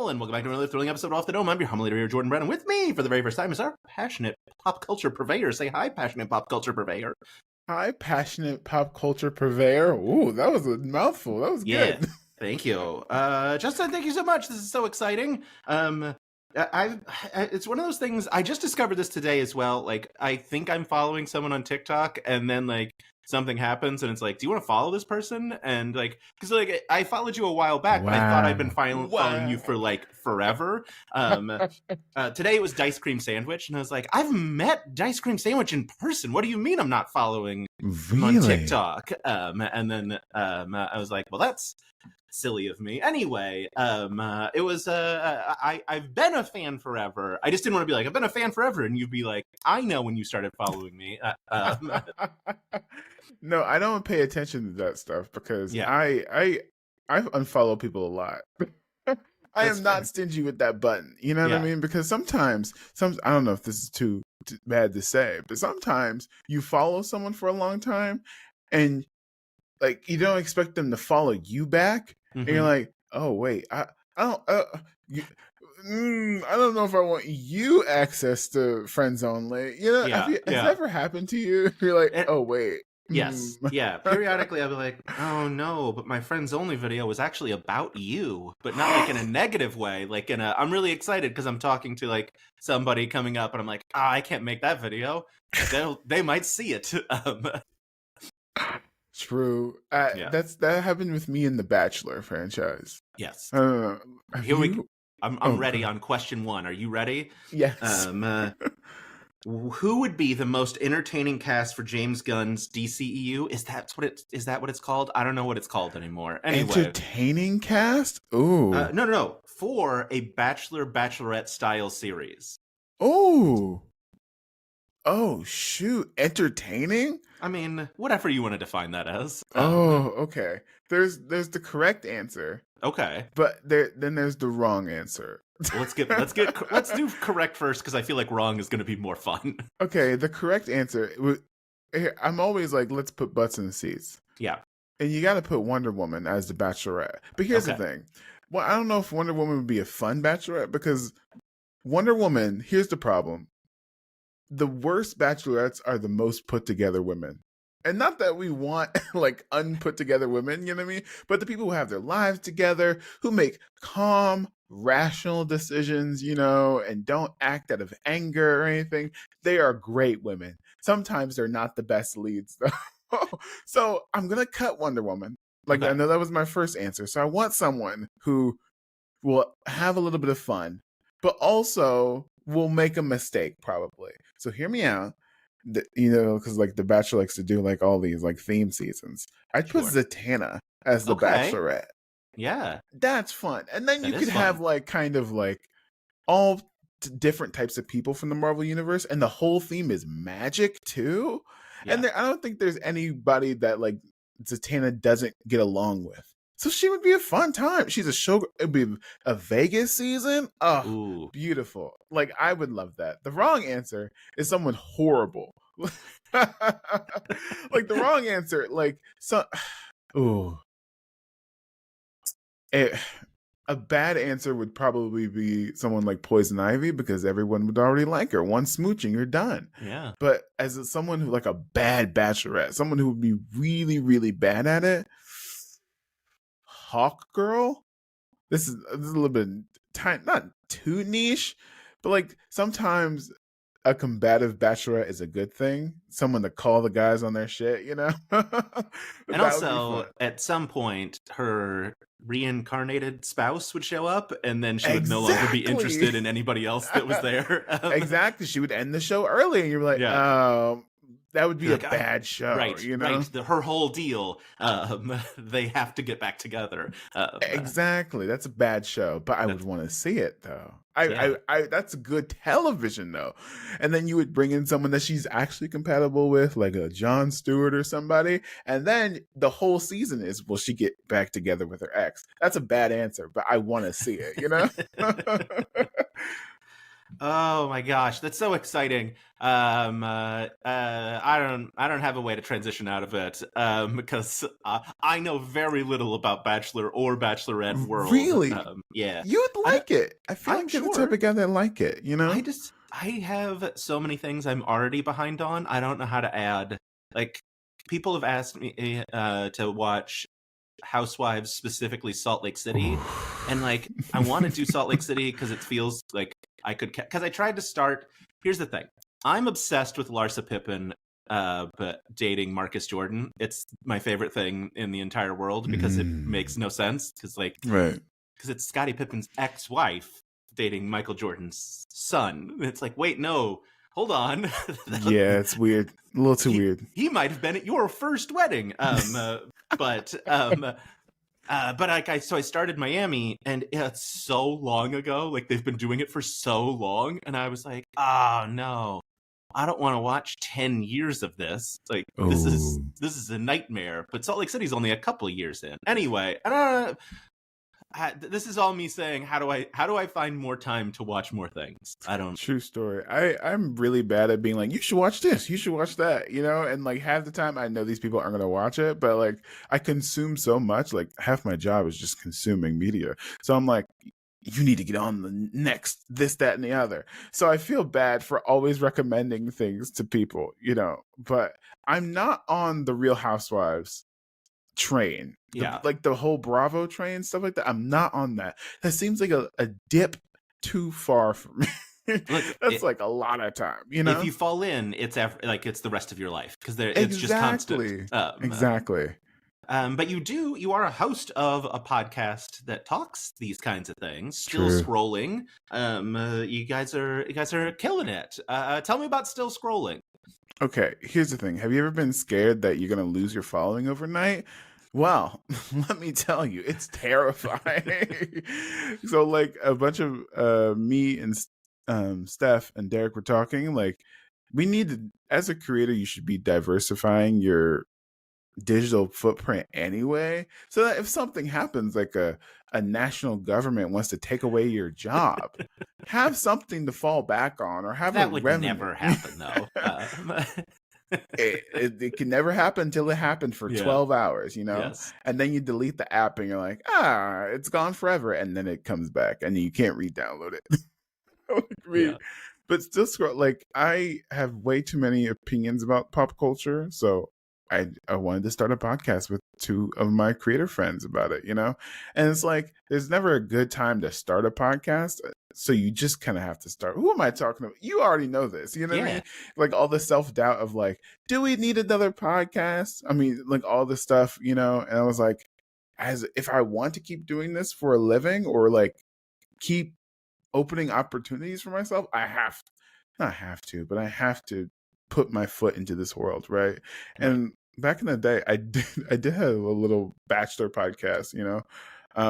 all, and welcome back to another thrilling episode of Off the Dome. I'm your humble leader, Jordan Brennan. With me for the very first time is our passionate pop culture purveyor. Say hi, passionate pop culture purveyor. Hi, passionate pop culture purveyor. Ooh, that was a mouthful. That was good. Thank you. Justin, thank you so much. This is so exciting. It's one of those things, I just discovered this today as well. Like, I think I'm following someone on TikTok, and then, like, something happens, and it's like, do you want to follow this person? And, like, because, like, I followed you a while back, but I thought I'd been following you for, like, forever. Today it was Dice Cream Sandwich, and I was like, I've met Dice Cream Sandwich in person. What do you mean I'm not following him on TikTok? And then I was like, well, that's silly of me. Anyway, it was I've been a fan forever. I just didn't want to be like, I've been a fan forever, and you'd be like, I know when you started following me. No, I don't pay attention to that stuff because I unfollow people a lot. I am not stingy with that button. You know what I mean? Because sometimes I don't know if this is too bad to say, but sometimes you follow someone for a long time and like you don't expect them to follow you back. And you're like, oh wait, I don't know if I want you access to friends only. You know, has that ever happened to you? You're like, oh wait. Yes. Yeah. Periodically I'll be like, oh no, but my friends only video was actually about you, but not like in a negative way. Like I'm really excited because I'm talking to like somebody coming up and I'm like, I can't make that video. They might see it. True. That happened with me in the Bachelor franchise. Yes. I'm ready on question 1. Are you ready? Yes. Who would be the most entertaining cast for James Gunn's DCEU? Is that what it's called? I don't know what it's called anymore. Anyway, entertaining cast? Ooh. No. For a Bachelorette style series. Oh. Oh shoot! Entertaining? I mean, whatever you want to define that as. Okay. There's the correct answer. Okay. But then there's the wrong answer. Let's do correct first because I feel like wrong is going to be more fun. Okay, the correct answer. I'm always like, let's put butts in the seats. Yeah. And you got to put Wonder Woman as the Bachelorette. But here's the thing. Well, I don't know if Wonder Woman would be a fun Bachelorette because Wonder Woman. Here's the problem. The worst bachelorettes are the most put together women. And not that we want like unput together women, you know what I mean? But the people who have their lives together, who make calm, rational decisions, you know, and don't act out of anger or anything, they are great women. Sometimes they're not the best leads though. So I'm going to cut Wonder Woman. Like, I know that was my first answer. So I want someone who will have a little bit of fun, but also will make a mistake probably. So hear me out. You know, because like The Bachelor likes to do like all these like theme seasons. I'd put Zatanna as the Bachelorette. Yeah, that's fun. And then you could have like kind of like all different types of people from the Marvel universe, and the whole theme is magic too. Yeah. And I don't think there's anybody that like Zatanna doesn't get along with. So she would be a fun time. She's a show. It'd be a Vegas season. Oh, beautiful. Like, I would love that. The wrong answer is someone horrible. Like, the wrong answer, like, a bad answer would probably be someone like Poison Ivy because everyone would already like her. One smooching, you're done. Yeah. But as someone who, like a bad Bachelorette, someone who would be really, really bad at it, Hawk Girl. This is a little bit not too niche, but like sometimes a combative bachelorette is a good thing. Someone to call the guys on their shit, you know. And also, at some point, her reincarnated spouse would show up, and then she would no longer be interested in anybody else that was there. Exactly, she would end the show early, and you're like, that would be a bad show, right? You know, her whole deal. They have to get back together. Exactly, that's a bad show, but I would want to see it though. I that's good television though. And then you would bring in someone that she's actually compatible with, like a Jon Stewart or somebody, and then the whole season is, will she get back together with her ex? That's a bad answer, but I want to see it. You know. Oh my gosh, that's so exciting. I don't have a way to transition out of it. Because I know very little about Bachelor or Bachelorette world. Really? Yeah, You would I don't, like it. I feel I'm like you're the type sure. of guy that like it, you know? I have so many things I'm already behind on. I don't know how to add. Like, people have asked me to watch Housewives, specifically Salt Lake City, and like I want to do Salt Lake City because it feels like I could. Because I tried to start. Here's the thing: I'm obsessed with Larsa Pippen, but dating Marcus Jordan. It's my favorite thing in the entire world because it makes no sense. Right. Because it's Scottie Pippen's ex-wife dating Michael Jordan's son. It's like, wait, no, hold on. Yeah, it's weird. A little too he weird. he might have been at your first wedding. But like so I started Miami, and it's so long ago. Like they've been doing it for so long, and I was like, oh no, I don't want to watch 10 years of this. Like Oh, this is a nightmare. But Salt Lake City's only a couple of years in. Anyway, this is all me saying, how do I find more time to watch more things? I don't. true story. I'm really bad at being like, you should watch this, you should watch that, you know. And like half the time, I know these people aren't gonna watch it, but like I consume so much. Like half my job is just consuming media, so I'm like, you need to get on the next this, that, and the other. So I feel bad for always recommending things to people, you know. But I'm not on the Real Housewives train, Yeah. like the whole Bravo train, stuff like that. I'm not on that. That seems like a dip too far for me. Look, That's like a lot of time, you if know? you fall in, it's the rest of your life because it's just constant. Exactly. Exactly. But you are a host of a podcast that talks these kinds of things. Still True. Scrolling. You guys are killing it. Tell me about Still Scrolling. Okay, here's the thing. Have you ever been scared that you're going to lose your following overnight? Well, let me tell you, it's terrifying. So, like, a bunch of me and Steph and Derek were talking, like, we need to, as a creator, you should be diversifying your digital footprint anyway, so that if something happens, like a national government wants to take away your job, have something to fall back on or have a That would revenue. never happen, though. It can never happen until it happened for Yeah. 12 hours, you know? Yes. And then you delete the app and you're like, it's gone forever. And then it comes back and you can't re-download it. Yeah. But still scroll, like I have way too many opinions about pop culture. So I wanted to start a podcast with two of my creator friends about it, you know? And it's like there's never a good time to start a podcast. So you just kind of have to start. Who am I talking about? You already know this. You know what I mean? Like all the self-doubt of like, do we need another podcast? I mean, like all this stuff, you know? And I was like, as if I want to keep doing this for a living or like keep opening opportunities for myself, I have not have to, but I have to put my foot into this world, right? And back in the day, I did have a little bachelor podcast, you know,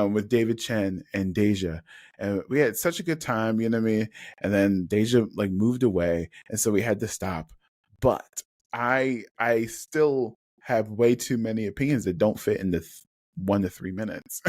with David Chen and Deja, and we had such a good time, you know what I mean? And then Deja like moved away, and so we had to stop. But I still have way too many opinions that don't fit into 1 to 3 minutes.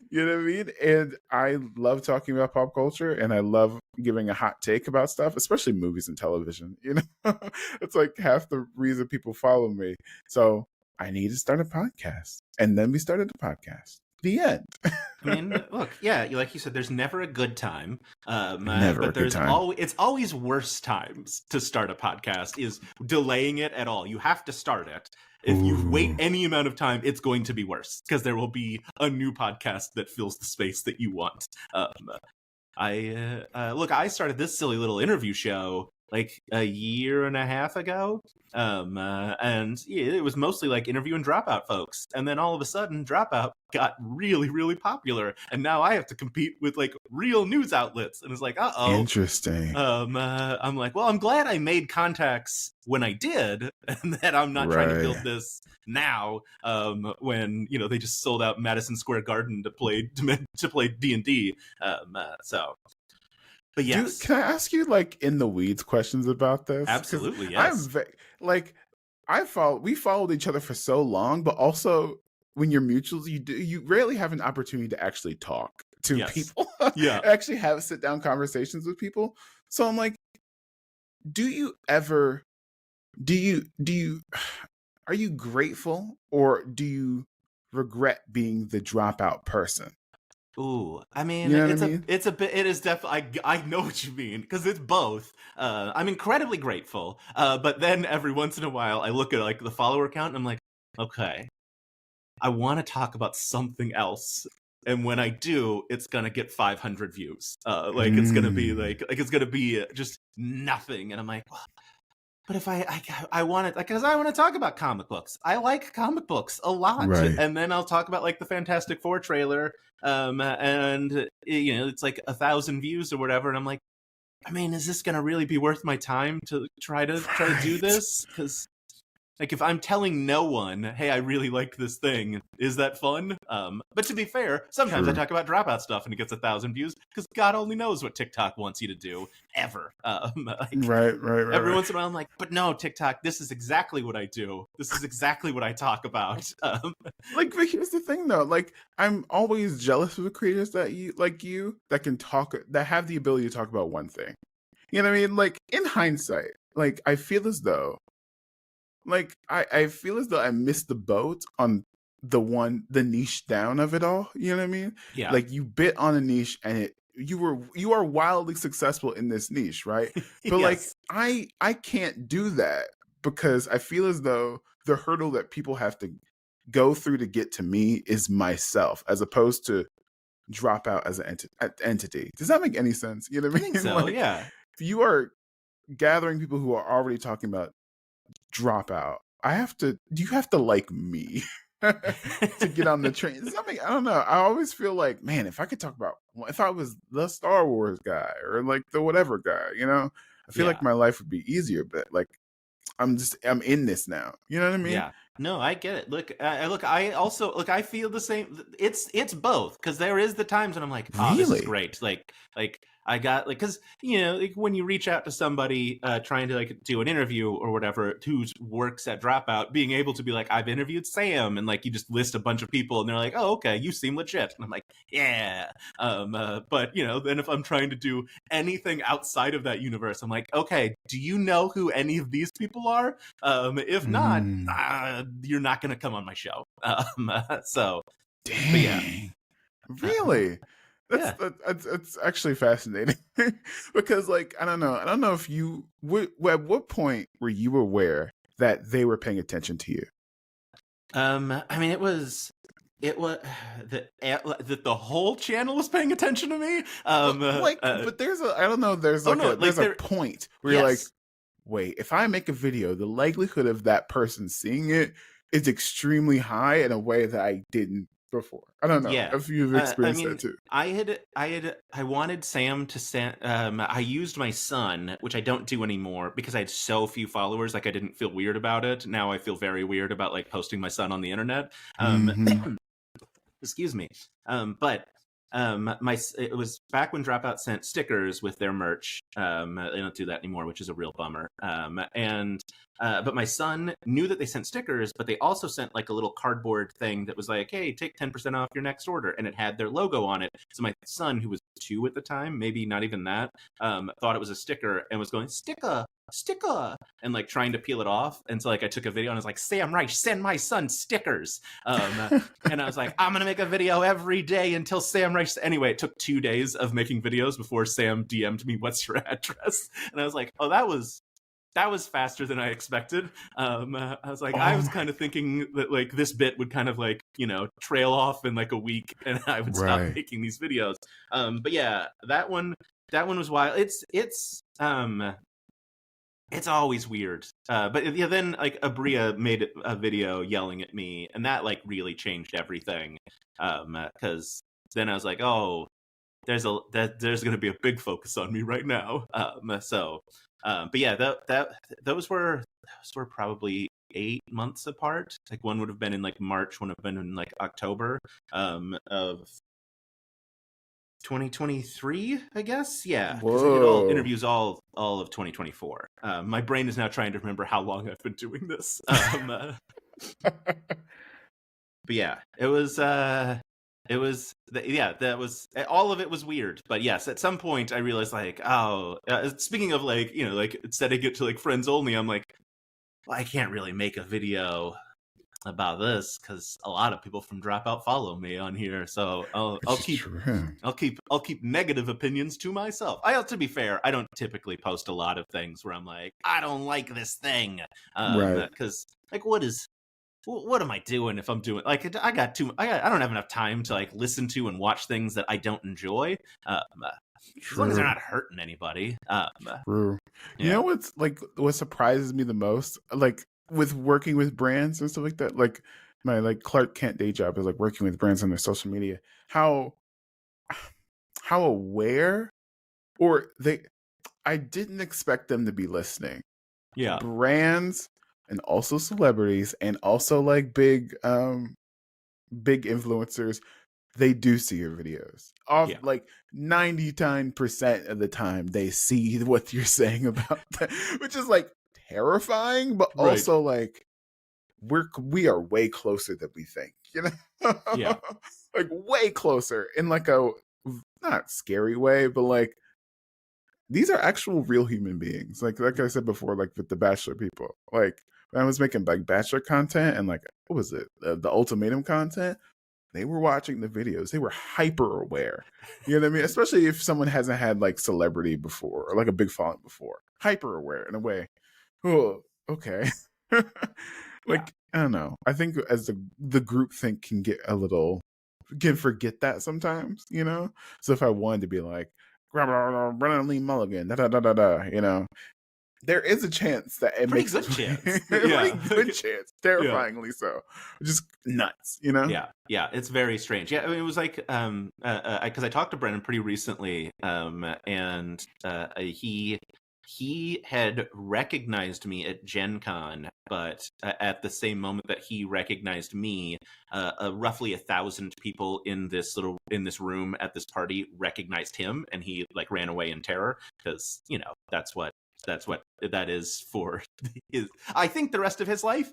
You know what I mean? And I love talking about pop culture and I love giving a hot take about stuff, especially movies and television. You know, it's like half the reason people follow me. So I need to start a podcast. And then we started the podcast. The end. I mean, look, yeah, like you said, there's never a good time. Never but a good time. it's always worse times to start a podcast is delaying it at all. You have to start it. If you wait any amount of time, it's going to be worse because there will be a new podcast that fills the space that you want. I started this silly little interview show like a year and a half ago. And yeah, it was mostly like interviewing Dropout folks. And then all of a sudden, Dropout got really, really popular. And now I have to compete with like real news outlets. And it's like, Interesting. I'm like, well, I'm glad I made contacts when I did, and that I'm not trying to build this now. When you know they just sold out Madison Square Garden to play D&D. So. But yes. Can I ask you like in the weeds questions about this? Absolutely, yes. We followed each other for so long, but also when you're mutuals, you rarely have an opportunity to actually talk. to Yes. people. Yeah. Actually have sit down conversations with people. So I'm like, do you ever do you are you grateful or do you regret being the dropout person? Ooh, I mean, You know what I mean? it's a bit. It is definitely. I know what you mean because it's both. I'm incredibly grateful, but then every once in a while, I look at like the follower count, and I'm like, okay, I want to talk about something else. And when I do, it's gonna get 500 views. Like it's gonna be Mm, like it's gonna be just nothing. And I'm like, but if I want to, like, because I want to talk about comic books. I like comic books a lot, right. and then I'll talk about like the Fantastic Four trailer, and it's like 1,000 views or whatever, and I'm like, I mean, is this gonna really be worth my time to try to do Right. this? Because like if I'm telling no one, hey, I really like this thing, is that fun? But to be fair, sometimes I True. talk about dropout stuff and it gets 1,000 views because God only knows what TikTok wants you to do ever. Like Right, right, right, every right. once in a while, I'm like, but no, TikTok, this is exactly what I do. This is exactly what I talk about. Like, but here's the thing though. Like, I'm always jealous of the creators you that can talk that have the ability to talk about one thing. You know what I mean? Like in hindsight, like I feel as though I missed the boat on the niche down of it all. You know what I mean? Yeah. Like you bit on a niche and you are wildly successful in this niche, right? But like Yes. I can't do that because I feel as though the hurdle that people have to go through to get to me is myself, as opposed to drop out as an entity. Does that make any sense? You know I what think I mean? so. Like Yeah. if you are gathering people who are already talking about dropout, you have to like me to get on the train. Does that make, I don't know. I always feel like, man, if I could talk about, if I was the Star Wars guy or like the whatever guy, I feel like Yeah. my life would be easier, but like I'm in this now. You know what I mean? Yeah. No, I get it. Look, look. I also look. I feel the same. It's both because there is the times when I'm like, oh, this is Really? great. Like I got like because like when you reach out to somebody trying to like do an interview or whatever who works at Dropout, being able to be like, I've interviewed Sam, and like you just list a bunch of people, and they're like, oh, okay, you seem legit, and I'm like, yeah. But then if I'm trying to do anything outside of that universe, I'm like, okay, do you know who any of these people are? If not, Mm, you're not going to come on my show. So, but yeah, dang. uh, Really? yeah. That's actually fascinating because like I don't know if at what point were you aware that they were paying attention to you? I mean, it was that the whole channel was paying attention to me. But there's a I don't know Oh no, there's like a there. point where you're like, Yes. wait, if I make a video, the likelihood of that person seeing it is extremely high in a way that I didn't before. I don't know Yeah. if you've I experienced that mean, too. I wanted Sam to send. I used my son, which I don't do anymore because I had so few followers. Like I didn't feel weird about it. Now I feel very weird about like posting my son on the internet. Hmm. Excuse me. But it was back when Dropout sent stickers with their merch. They don't do that anymore, which is a real bummer. And but my son knew that they sent stickers, but they also sent like a little cardboard thing that was like, "Hey, take 10% off your next order," and it had their logo on it. So my son, who was 2 at the time, maybe not even that, thought it was a sticker and was going sticker, and like trying to peel it off. And so like I took a video and I was like, Sam Reich, send my son stickers. And I was like, I'm gonna make a video every day until Sam writes. Anyway, it took 2 days of making videos before Sam DM'd me, "What's your address?" And I was like, oh, that was faster than I expected. I was like, I Oh was my, kind of thinking that like this bit would kind of like trail off in like a week, and I would stop right. making these videos. But yeah, that one was wild. It's always weird. But yeah, then like Abria made a video yelling at me, and that like really changed everything. Because then I was like, oh, there's going to be a big focus on me right now. But yeah, those were probably 8 months apart. Like one would have been in like March, one would have been in like October of 2023, I guess. Yeah, because I did all Whoa. interviews all of 2024. My brain is now trying to remember how long I've been doing this. But yeah, it was It was, that was, all of it was weird. But yes, at some point I realized, like, oh, speaking of, like, like setting it to like friends only, I'm like, well, I can't really make a video about this because a lot of people from Dropout follow me on here. So I'll Which is keep true. I'll keep negative opinions to myself. To be fair, I don't typically post a lot of things where I'm like, I don't like this thing, Right. because like, what am I doing if I'm doing, like, I don't have enough time to like listen to and watch things that I don't enjoy. As long as they're True. not hurting anybody. True. You Yeah, know what's like what surprises me the most? Like with working with brands and stuff like that, like my like Clark Kent day job is like working with brands on their social media. How aware or they I didn't expect them to be listening. yeah, Brands and also celebrities and also like big influencers, they do see your videos. Off yeah. like 99% of the time they see what you're saying about that, which is like terrifying, but Right. also like we are way closer than we think, you know? Yeah. Like way closer in like a not scary way, but like these are actual real human beings. Like I said before, like with the Bachelor people. Like when I was making like Bachelor content and like what was it? The ultimatum content, they were watching the videos. They were hyper aware. You know what I mean? Especially if someone hasn't had like celebrity before or like a big following before. Hyper aware in a way. Oh, okay. Yeah. Like, I don't know. I think as the group think can get a little can forget that sometimes, you know? So if I wanted to be like, Brennan Lee Mulligan, da da da da da, you know, there is a chance that it Pretty makes good its way. chance. Pretty Yeah. good chance. Yeah. Terrifyingly so. Just nuts, you know? Yeah, it's very strange. Yeah, I mean, it was like, because I talked to Brennan pretty recently, and he had recognized me at Gen Con, but at the same moment that he recognized me, roughly 1,000 people in this room at this party recognized him, and he like ran away in terror because that's what that is for his, I think, the rest of his life.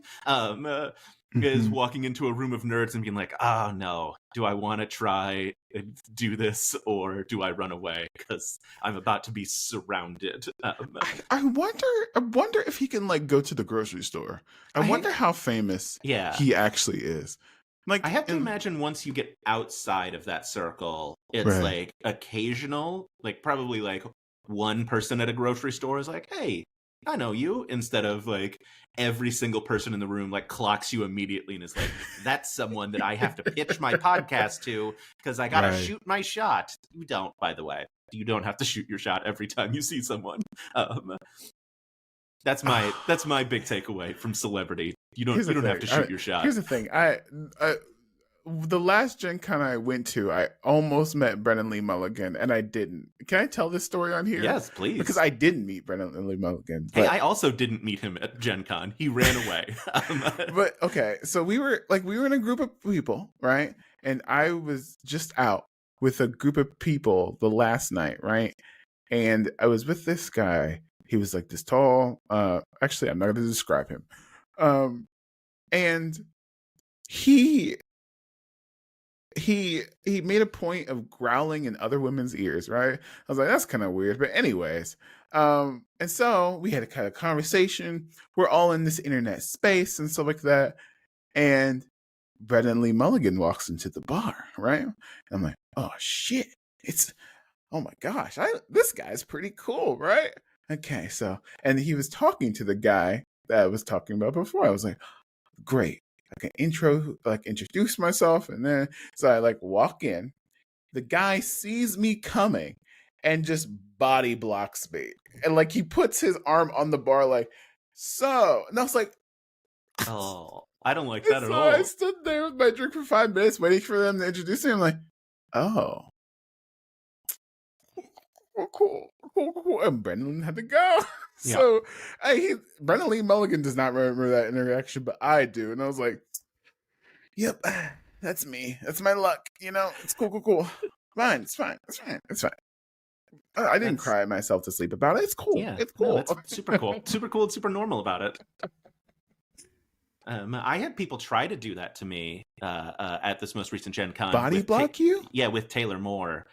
Is Mm-hmm. walking into a room of nerds and being like, oh no, do I want to try and do this or do I run away because I'm about to be surrounded? I wonder if he can like go to the grocery store. I I wonder how famous Yeah, he actually is. I Like have to in imagine once you get outside of that circle, it's right. like occasional, like probably like one person at a grocery store is like, hey, I know you, instead of like every single person in the room like clocks you immediately and is like, that's someone that I have to pitch my podcast to because I gotta Right. shoot my shot. You don't, by the way. You don't have to shoot your shot every time you see someone. Um, that's my big takeaway from celebrity. You don't Here's you the don't have thing. to shoot your shot. Here's the thing. I the last Gen Con I went to, I almost met Brennan Lee Mulligan, and I didn't. Can I tell this story on here? Yes, Because please. I didn't meet Brennan Lee Mulligan, Hey, but I also didn't meet him at Gen Con. He ran away. but okay. So we were in a group of people, right? And I was just out with a group of people the last night, right? And I was with this guy. He was like this tall. Actually, I'm not going to describe him. And he he made a point of growling in other women's ears, right? I was like, that's kind of weird. But anyways, and so we had a kind of conversation. We're all in this internet space and stuff like that. And Brennan Lee Mulligan walks into the bar, right? And I'm like, oh shit. Oh my gosh, this guy's pretty cool, right? Okay, so and he was talking to the guy that I was talking about before. I was like, great. I can introduce myself, and then so I like walk in. The guy sees me coming and just body blocks me. And like he puts his arm on the bar, like, so. And I was like, Oh, I don't like and that at so I all. stood there with my drink for 5 minutes waiting for them to introduce me. I'm like, oh, well, cool. And Brendan had to go. Yeah. So Brendan Lee Mulligan does not remember that interaction, but I do. And I was like, yep, that's me. That's my luck. You know, it's cool. Fine, it's fine. I didn't That's cry myself to sleep about it. It's cool. Yeah. It's No, cool. that's super cool. Super cool and super normal about it. I had people try to do that to me at this most recent Gen Con Body block you? yeah, with Taylor Moore,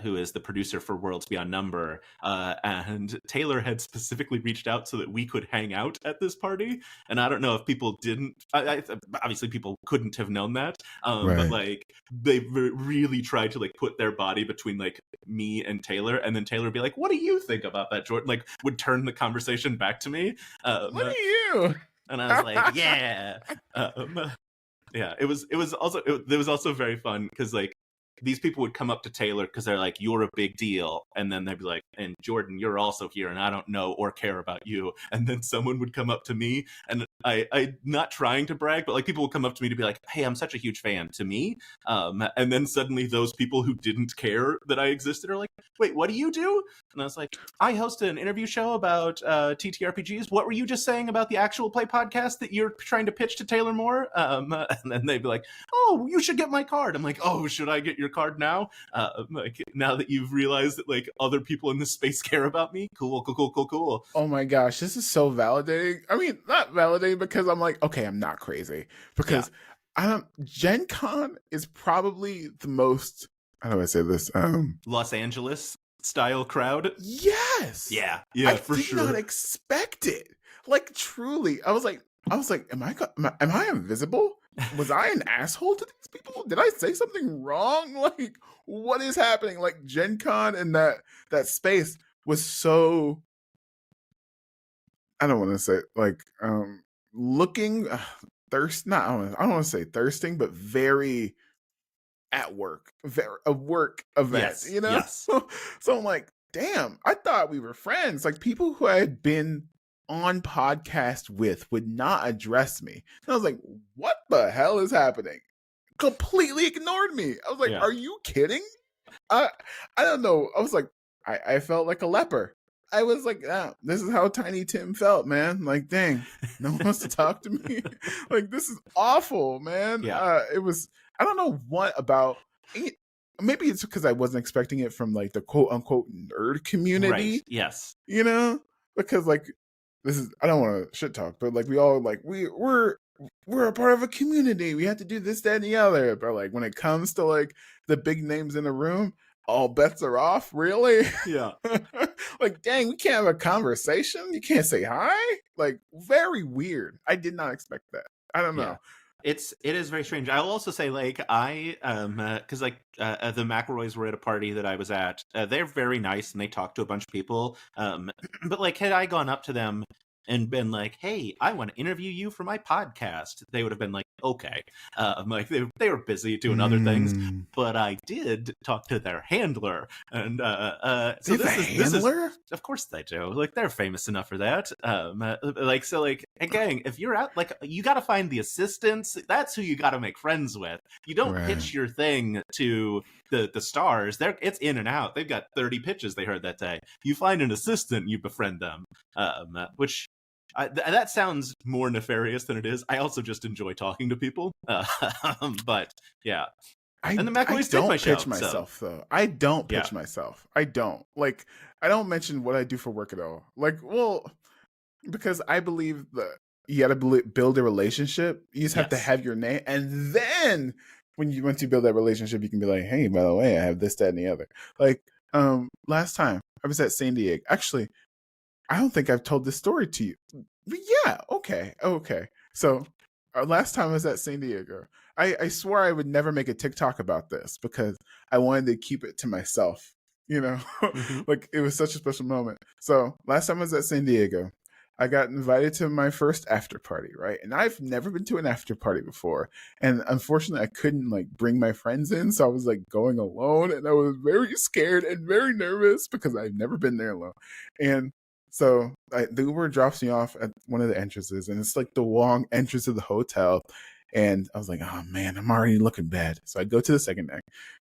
who is the producer for Worlds Beyond Number, and Taylor had specifically reached out so that we could hang out at this party. And I don't know if people didn't. Obviously, people couldn't have known that, but Right. like they really tried to like put their body between like me and Taylor, and then Taylor would be like, "What do you think about that, Jordan?" Like would turn the conversation back to me. What are you? And I was like, yeah. Yeah, it was also very fun because like these people would come up to Taylor because they're like, "You're a big deal," and then they'd be like, "And Jordan, you're also here, and I don't know or care about you." And then someone would come up to me, and I not trying to brag, but like people would come up to me to be like, "Hey, I'm such a huge fan," to me, and then suddenly those people who didn't care that I existed are like, "Wait, what do you do?" And I was like, "I host an interview show about TTRPGs. What were you just saying about the Actual Play podcast that you're trying to pitch to Taylor Moore?" And then they'd be like, "Oh, you should get my card." I'm like, "Oh, should I get your card now? Like now that you've realized that like other people in this space care about me? Cool. Oh my gosh, this is so validating. I mean, not validating because I'm like, okay, I'm not crazy. Because Gen Con is probably the most, how do I say this? Los Angeles style crowd. Yes. Yeah, I did not expect it. Like truly, I was like, am I invisible? Was I an asshole to these people? Did I say something wrong? Like, what is happening? Like Gen Con and that space was so, I don't want to say like looking thirst not I don't want to say thirsting, but very at work, very a work event, Yes, you know? yes. So I'm like, damn, I thought we were friends. Like people who I had been on podcast with would not address me. And I was like, what the hell is happening? Completely ignored me. I was like, Yeah. are you kidding? I don't know. I was like, I felt like a leper. I was like, this is how Tiny Tim felt, man. Like, dang, no one wants to talk to me. Like, this is awful, man. Yeah. It was, I don't know what about it. Maybe it's because I wasn't expecting it from like the quote unquote nerd community, Right. Yes. you know? Because like, this is, I don't want to shit talk, but like, we all like, we're a part of a community. We have to do this, that, and the other. But like, when it comes to like the big names in the room, all bets are off, really? Yeah. Like, dang, we can't have a conversation. You can't say hi. Like, very weird. I did not expect that. I don't know. It is very strange. I'll also say like I because like the McElroys were at a party that I was at. They're very nice and they talk to a bunch of people. But like had I gone up to them and been like, "Hey, I want to interview you for my podcast," they would have been like, "Okay." Like they were busy doing other things, but I did talk to their handler, and so this is of course they do. Like they're famous enough for that. Like so, like again, if you're out, like you got to find the assistants. That's who you got to make friends with. You don't pitch your thing to the stars. It's in and out. They've got 30 pitches they heard that day. You find an assistant, you befriend them, which. That sounds more nefarious than it is. I also just enjoy talking to people, but yeah. And the McElroys did my show, pitch myself though. I don't pitch myself. I don't like. I don't mention what I do for work at all. Like, well, because I believe that you got to build a relationship. You just have to have your name, and then once you build that relationship, you can be like, hey, by the way, I have this, that, and the other. Like, last time I was at San Diego. Actually, I don't think I've told this story to you. But yeah, okay. So last time I was at San Diego, I swore I would never make a TikTok about this because I wanted to keep it to myself. You know, like it was such a special moment. So last time I was at San Diego, I got invited to my first after party, right? And I've never been to an after party before. And unfortunately, I couldn't like bring my friends in. So I was like going alone and I was very scared and very nervous because I've never been there alone. And so the Uber drops me off at one of the entrances, and it's like the wrong entrance of the hotel. And I was like, oh man, I'm already looking bad. So I go to the second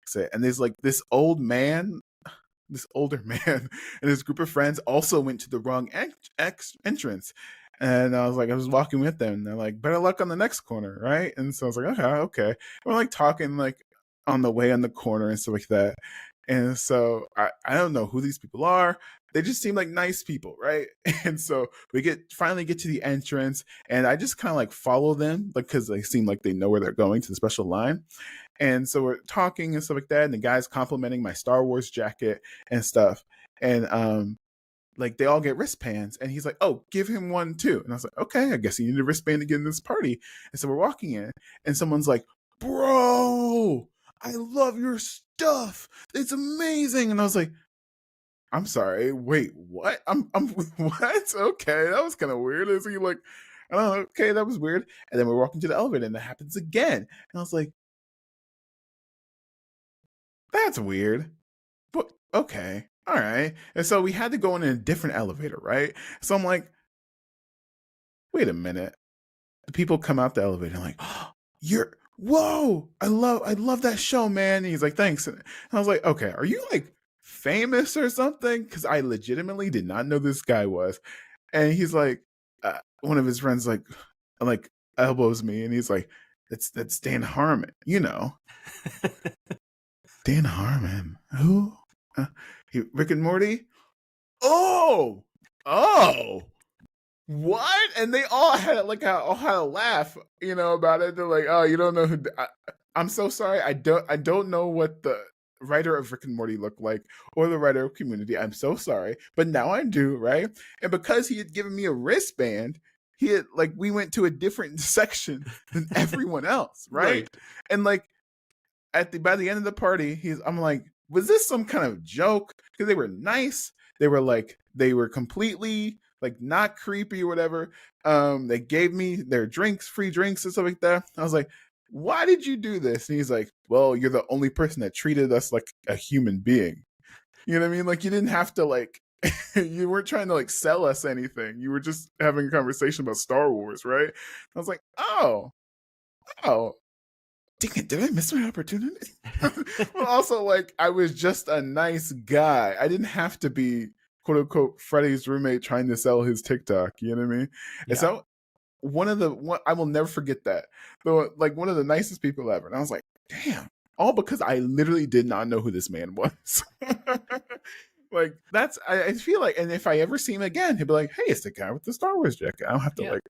exit, and there's like this older man, and his group of friends also went to the wrong entrance. And I was walking with them, and they're like, better luck on the next corner, right? And so I was like, okay. And we're like talking like on the way on the corner and stuff like that. And so I don't know who these people are. They just seem like nice people, right? And so we finally get to the entrance, and I just kind of like follow them, like because they seem like they know where they're going to the special line. And so we're talking and stuff like that, and the guy's complimenting my Star Wars jacket and stuff. And like they all get wristbands, and he's like, "Oh, give him one too." And I was like, "Okay, I guess you need a wristband to get in this party." And so we're walking in, and someone's like, "Bro, I love your stuff. It's amazing." And I was like, "I'm sorry, wait, what? I'm what? Okay, that was kind of weird." Is he like, "I don't know, okay, that was weird." And then we're walking to the elevator, and that happens again. And I was like, "That's weird." But okay, all right. And so we had to go in a different elevator, right? So I'm like, wait a minute. The people come out the elevator and like, oh, you're whoa, I love that show, man. And he's like, thanks. And I was like, okay, are you like famous or something? Because I legitimately did not know this guy was. And he's like, one of his friends like elbows me, and he's like, that's Dan Harmon, you know. Dan Harmon, who? Rick and Morty. Oh, oh, what? And they all had a laugh, about it. They're like, "Oh, you don't know who?" I'm so sorry. I don't know what the writer of Rick and Morty looked like, or the writer of Community. I'm so sorry, but now I do, right? And because he had given me a wristband, he had like we went to a different section than everyone else, right? And like by the end of the party, I'm like, was this some kind of joke? Because they were nice. They were completely like not creepy or whatever. They gave me their drinks, free drinks and stuff like that. I was like, why did you do this? And he's like, well, you're the only person that treated us like a human being. You know what I mean? Like you didn't have to like you weren't trying to like sell us anything. You were just having a conversation about Star Wars, right? I was like, oh, dang it, did I miss my opportunity? Well, also, like, I was just a nice guy. I didn't have to be, quote unquote, Freddie's roommate trying to sell his TikTok. You know what I mean? Yeah. And so, I will never forget that. Though, like, one of the nicest people ever. And I was like, damn, all because I literally did not know who this man was. Like, I feel like, and if I ever see him again, he'll be like, hey, it's the guy with the Star Wars jacket. I don't have to, like,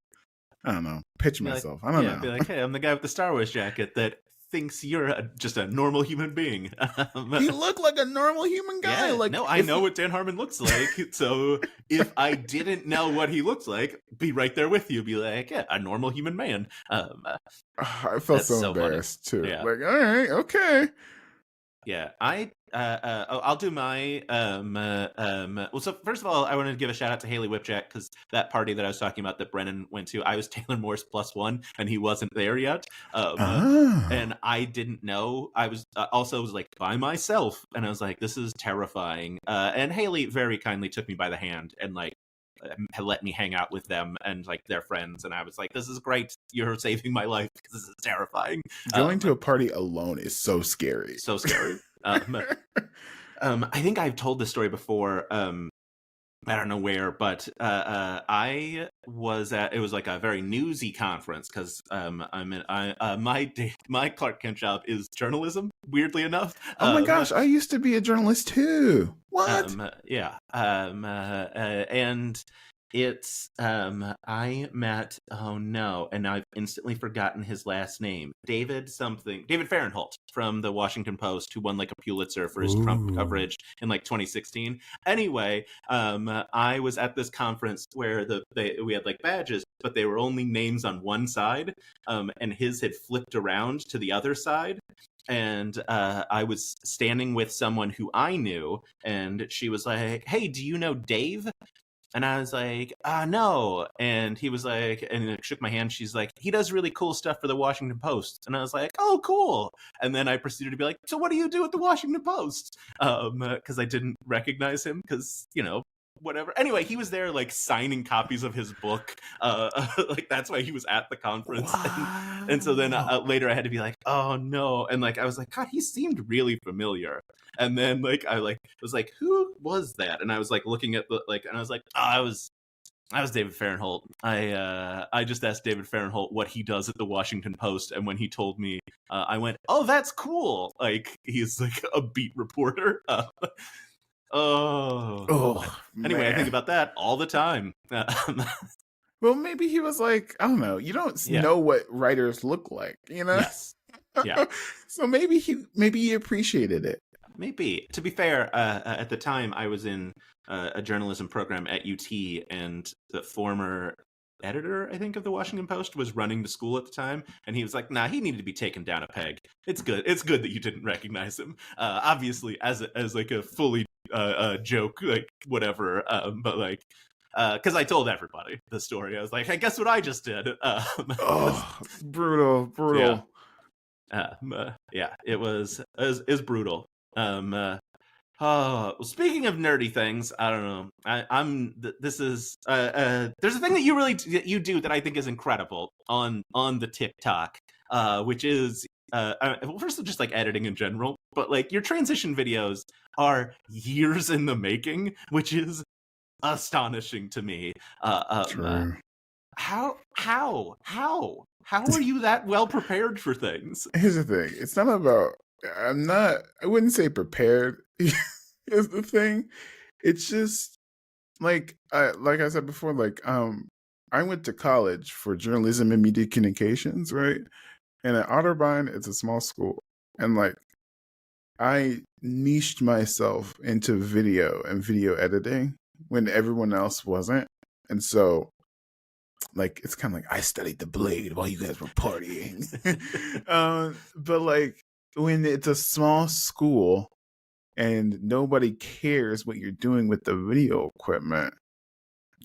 I don't know, pitch myself. I don't know. Be like, hey, I'm the guy with the Star Wars jacket that thinks you're just a normal human being. He looked like a normal human guy. Yeah, like, no, I know what Dan Harmon looks like. So if I didn't know what he looks like, be right there with you. Be like, yeah, a normal human man. I felt so embarrassed funny. too. Yeah. Like, all right, okay. Yeah, I'll do my well, so first of all, I wanted to give a shout out to Haley Whipjack, because that party that I was talking about that Brennan went to, I was Taylor Morse +1 and he wasn't there yet. And I didn't know. I was also was like by myself, and I was like, this is terrifying. And Haley very kindly took me by the hand and like let me hang out with them and like their friends, and I was like, this is great, you're saving my life, because this is terrifying. Going to a party alone is so scary. I think I've told this story before. I don't know where, but I was at, it was like a very newsy conference, because my Clark Kent job is journalism, weirdly enough. Oh my gosh, I used to be a journalist too. What? Yeah. And it's I met, oh no, and I've instantly forgotten his last name. David Fahrenholt from the Washington Post, who won like a Pulitzer for his Trump coverage in like 2016. Anyway, I was at this conference where we had like badges, but they were only names on one side, and his had flipped around to the other side. And I was standing with someone who I knew, and she was like, hey, do you know Dave? And I was like, no. And he was like, and it shook my hand. She's like, he does really cool stuff for the Washington Post. And I was like, oh, cool. And then I proceeded to be like, so what do you do at the Washington Post? Because I didn't recognize him, because, whatever. Anyway, he was there like signing copies of his book. Like that's why he was at the conference. And so then later I had to be like, oh no. And like I was like, God, he seemed really familiar. And then like I was like, who was that? And I was like looking at and I was like, That was David Fahrenholt. I just asked David Fahrenholt what he does at the Washington Post, and when he told me, I went, "Oh, that's cool!" Like he's like a beat reporter. Oh, Oh anyway, I think man. about that all the time. Well, maybe he was like, I don't know. You don't Yeah. know what writers look like, you know. Yes. Yeah. So maybe he appreciated it. Maybe. To be fair, at the time I was in a journalism program at UT, and the former editor, I think, of the Washington Post was running the school at the time, and he was like, "Nah, he needed to be taken down a peg. It's good. It's good that you didn't recognize him. Obviously, as like a fully joke, like whatever. But like, because I told everybody the story. I was like, "Hey, guess what I just did?" Oh, brutal, Yeah. brutal. Yeah, it was brutal. Well, speaking of nerdy things, I don't know. This is there's a thing that you do that I think is incredible on the TikTok, which is well, first of all, just like editing in general, but like your transition videos are years in the making, which is astonishing to me. True. How are you that well prepared for things? Here's the thing. It's not about. I wouldn't say prepared. Is the thing. It's just like I said before. I went to college for journalism and media communications, right? And at Otterbein, it's a small school, and like I niched myself into video and video editing when everyone else wasn't, and so like it's kind of like I studied the blade while you guys were partying. But like when it's a small school and nobody cares what you're doing with the video equipment,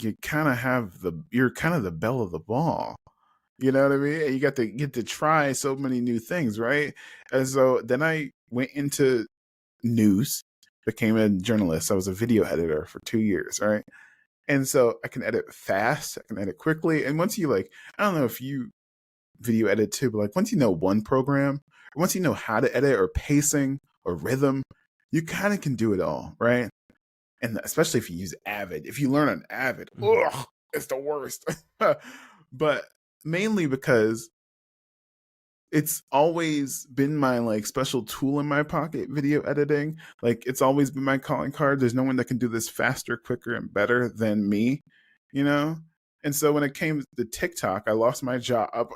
you're kind of the belle of the ball. You know what I mean? And you get to try so many new things, right? And so then I went into news, became a journalist. I was a video editor for 2 years, right? And so I can edit fast, I can edit quickly. And once you like, I don't know if you video edit too, but like once you know one program, or once you know how to edit or pacing or rhythm, you kind of can do it all, right? And especially if you use Avid. If you learn on Avid, ugh, it's the worst. But mainly because it's always been my like special tool in my pocket, video editing. Like it's always been my calling card. There's no one that can do this faster, quicker, and better than me, you know? And so when it came to TikTok, I lost my job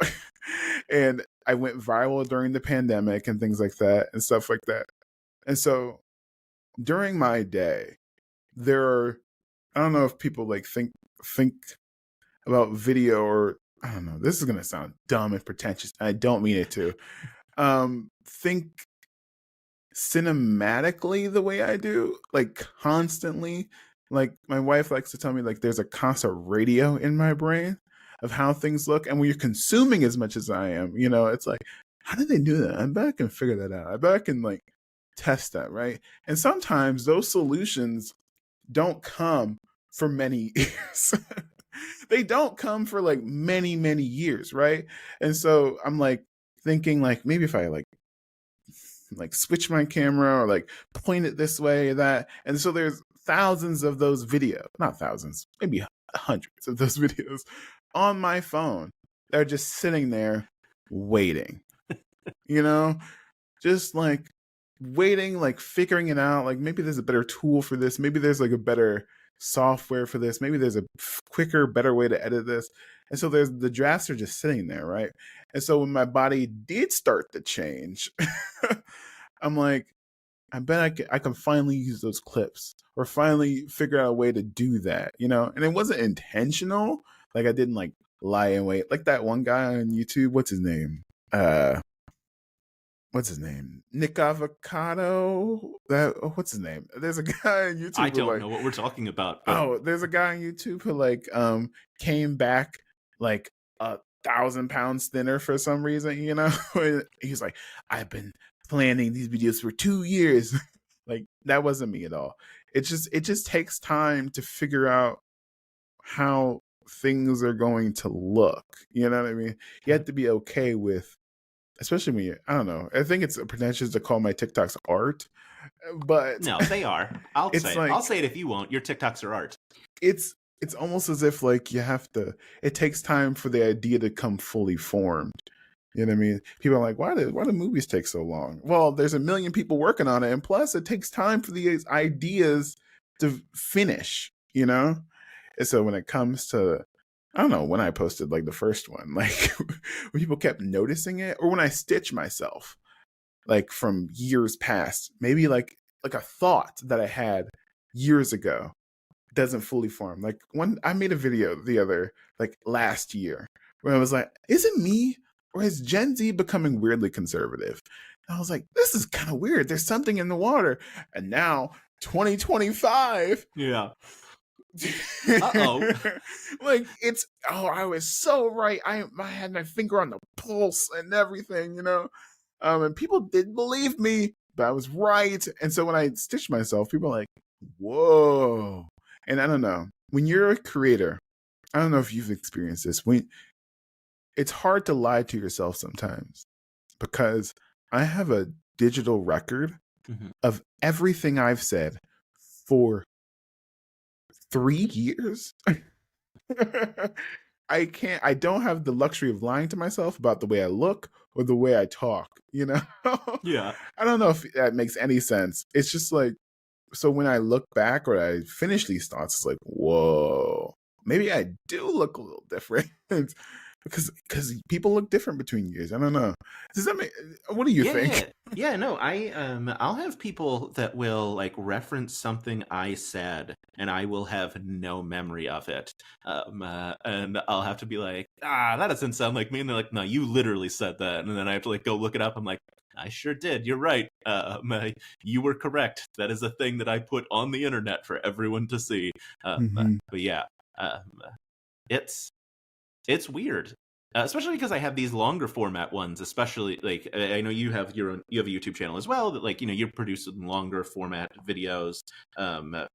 and I went viral during the pandemic and things like that and stuff like that. And so during my day, there are, I don't know if people like think about video, or I don't know, this is gonna sound dumb and pretentious. I don't mean it to. Think cinematically the way I do, like constantly. Like my wife likes to tell me like there's a constant radio in my brain of how things look. And when you're consuming as much as I am, you know, it's like, how did they do that? I bet I can figure that out. I bet I can like test that, right? And sometimes those solutions don't come for many years. They don't come for like many, many years, right? And so I'm like thinking like maybe if I like switch my camera or like point it this way or that. And so there's thousands of those videos, not thousands, maybe hundreds of those videos on my phone. They're just sitting there waiting, you know, just like waiting, like figuring it out. Like maybe there's a better tool for this. Maybe there's like a better software for this. Maybe there's a quicker, better way to edit this. And so there's the drafts are just sitting there, right? And so when my body did start to change, I'm like, I bet I can finally use those clips or finally figure out a way to do that, you know? And it wasn't intentional. Like I didn't like lie in wait. Like that one guy on YouTube, what's his name? Nick Avocado. What's his name? There's a guy on YouTube. I don't know what we're talking about. But... Oh, there's a guy on YouTube who like came back like 1,000 pounds thinner for some reason, you know? He's like, I've been planning these videos for 2 years. Like that wasn't me at all. It just takes time to figure out how things are going to look. You know what I mean? You have to be okay with, especially when you, I don't know, I think it's pretentious to call my TikToks art, but no, they are. I'll say it if you won't. Your TikToks are art. It's it's almost as if like you have to. It takes time for the idea to come fully formed. You know what I mean? People are like, why do movies take so long? Well, there's a million people working on it, and plus, it takes time for these ideas to finish. You know, and so when it comes to, I don't know, when I posted like the first one, like when people kept noticing it, or when I stitch myself, like from years past, maybe like a thought that I had years ago doesn't fully form. Like one, I made a video the other, like last year, where I was like, is it me or is Gen Z becoming weirdly conservative? And I was like, this is kind of weird. There's something in the water. And now 2025. Yeah. Uh-oh. Like it's, oh, I was so right. I had my finger on the pulse and everything, you know. And people didn't believe me, but I was right. And so when I stitched myself, people are like, whoa. And I don't know. When you're a creator, I don't know if you've experienced this. When it's hard to lie to yourself sometimes, because I have a digital record of everything I've said for 3 years. I don't have the luxury of lying to myself about the way I look or the way I talk, you know? Yeah. I don't know if that makes any sense. It's just like, so when I look back or I finish these thoughts, it's like, whoa, maybe I do look a little different. because people look different between years. I don't know. Does that make? What do you think? Yeah. No, I'll have people that will like reference something I said, and I will have no memory of it. And I'll have to be like, that doesn't sound like me. And they're like, no, you literally said that. And then I have to like go look it up. I'm like, I sure did. You're right. You were correct. That is a thing that I put on the internet for everyone to see. But yeah, it's weird, especially because I have these longer format ones. Especially like I know you have a YouTube channel as well that like you're producing longer format videos on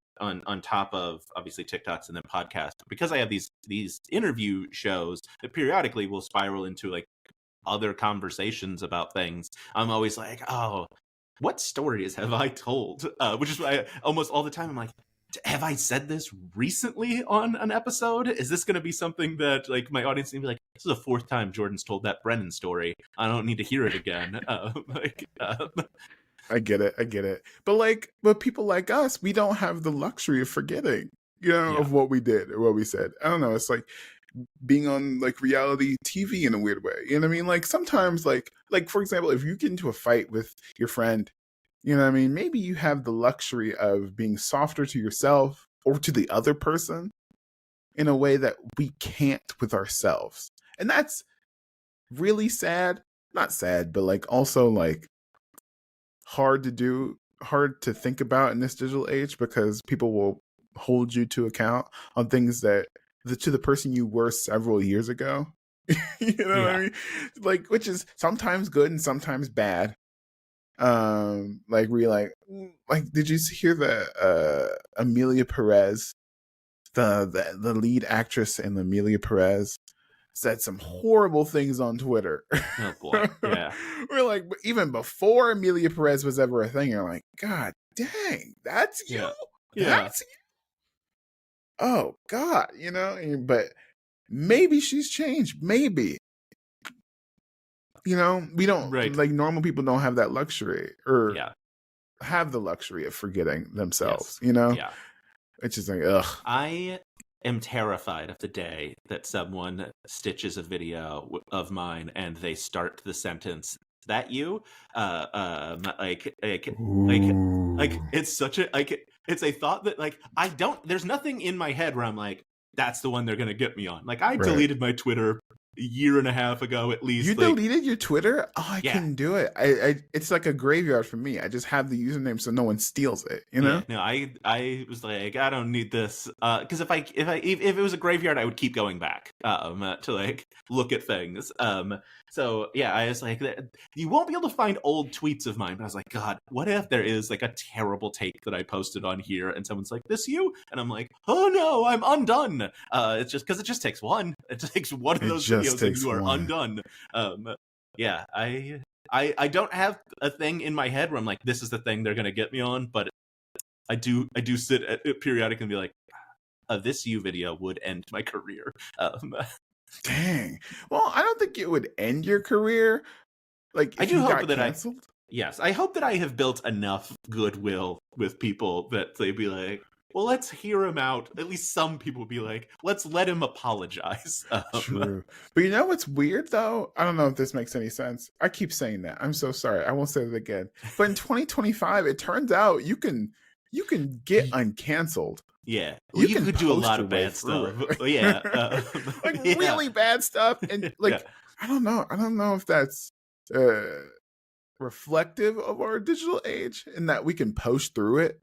top of obviously TikToks and then podcasts. Because I have these interview shows that periodically will spiral into like other conversations about things. I'm always like, oh, what stories have I told? Which is why almost all the time I'm like, have I said this recently on an episode? Is this going to be something that like my audience is going to be like, this is the fourth time Jordan's told that Brennan story. I don't need to hear it again. I get it. But people like us, we don't have the luxury of forgetting, of what we did or what we said. I don't know. It's like being on like reality TV in a weird way. You know what I mean? Like sometimes like for example, if you get into a fight with your friend, you know what I mean? Maybe you have the luxury of being softer to yourself or to the other person in a way that we can't with ourselves. And that's really sad. Not sad, but like also like hard to do, hard to think about in this digital age, because people will hold you to account on things that to the person you were several years ago. You know what I mean? Like, which is sometimes good and sometimes bad. Like we like did you hear the Amelia Perez, the lead actress in Amelia Perez, said some horrible things on Twitter. Oh boy. Yeah. We're like, even before Amelia Perez was ever a thing, you're like, God dang, that's you. That's you. Oh God, but maybe she's changed. Maybe. We don't like normal people don't have that luxury or have the luxury of forgetting themselves, Yeah. It's just like, ugh. I am terrified of the day that someone stitches a video of mine and they start the sentence, "That you?" Like it's such a it's a thought that like there's nothing in my head where I'm like, that's the one they're gonna get me on. Like I deleted my Twitter a year and a half ago at least. You deleted your Twitter? Oh, I couldn't do it. It's like a graveyard for me. I just have the username so no one steals it. No, I was like, I don't need this. Because if it was a graveyard, I would keep going back to like look at things. So yeah, I was like, you won't be able to find old tweets of mine. But I was like, God, what if there is like a terrible take that I posted on here, and someone's like, "This you?" And I'm like, "Oh no, I'm undone." It's just because it just takes one. It takes one of those videos, and you are undone. Yeah, I don't have a thing in my head where I'm like, this is the thing they're gonna get me on, but I do sit at periodically and be like, this You video would end my career. Dang. Well, I don't think it would end your career. Like, I if do you hope got that canceled. Yes, I hope that I have built enough goodwill with people that they'd be like, well, let's hear him out. At least some people be like, let's let him apologize. True. But you know what's weird, though? I don't know if this makes any sense. I keep saying that. I'm so sorry. I won't say it again. But in 2025, it turns out you can get uncanceled. Yeah, well, you could do a lot of bad stuff. Yeah, like really bad stuff, and like I don't know if that's reflective of our digital age, in that we can post through it,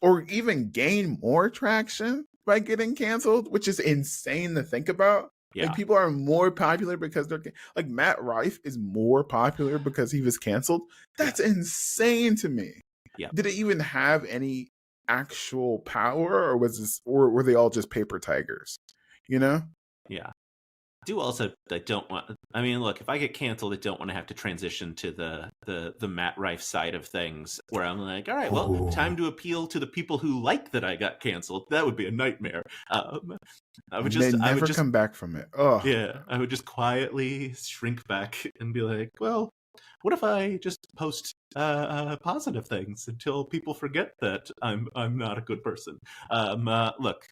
or even gain more traction by getting canceled, which is insane to think about. Like, people are more popular because they're like, Matt Rife is more popular because he was canceled. That's insane to me. Yeah. Did it even have any actual power, or was this, or were they all just paper tigers? You know? Yeah. I do also, I don't want, I mean, look, if I get canceled, I don't want to have to transition to the Matt Rife side of things, where I'm like, all right, well, time to appeal to the people who like that I got canceled. That would be a nightmare. I would just come back from it. Oh yeah, I would just quietly shrink back and be like, well, what if I just post positive things until people forget that I'm not a good person? Look,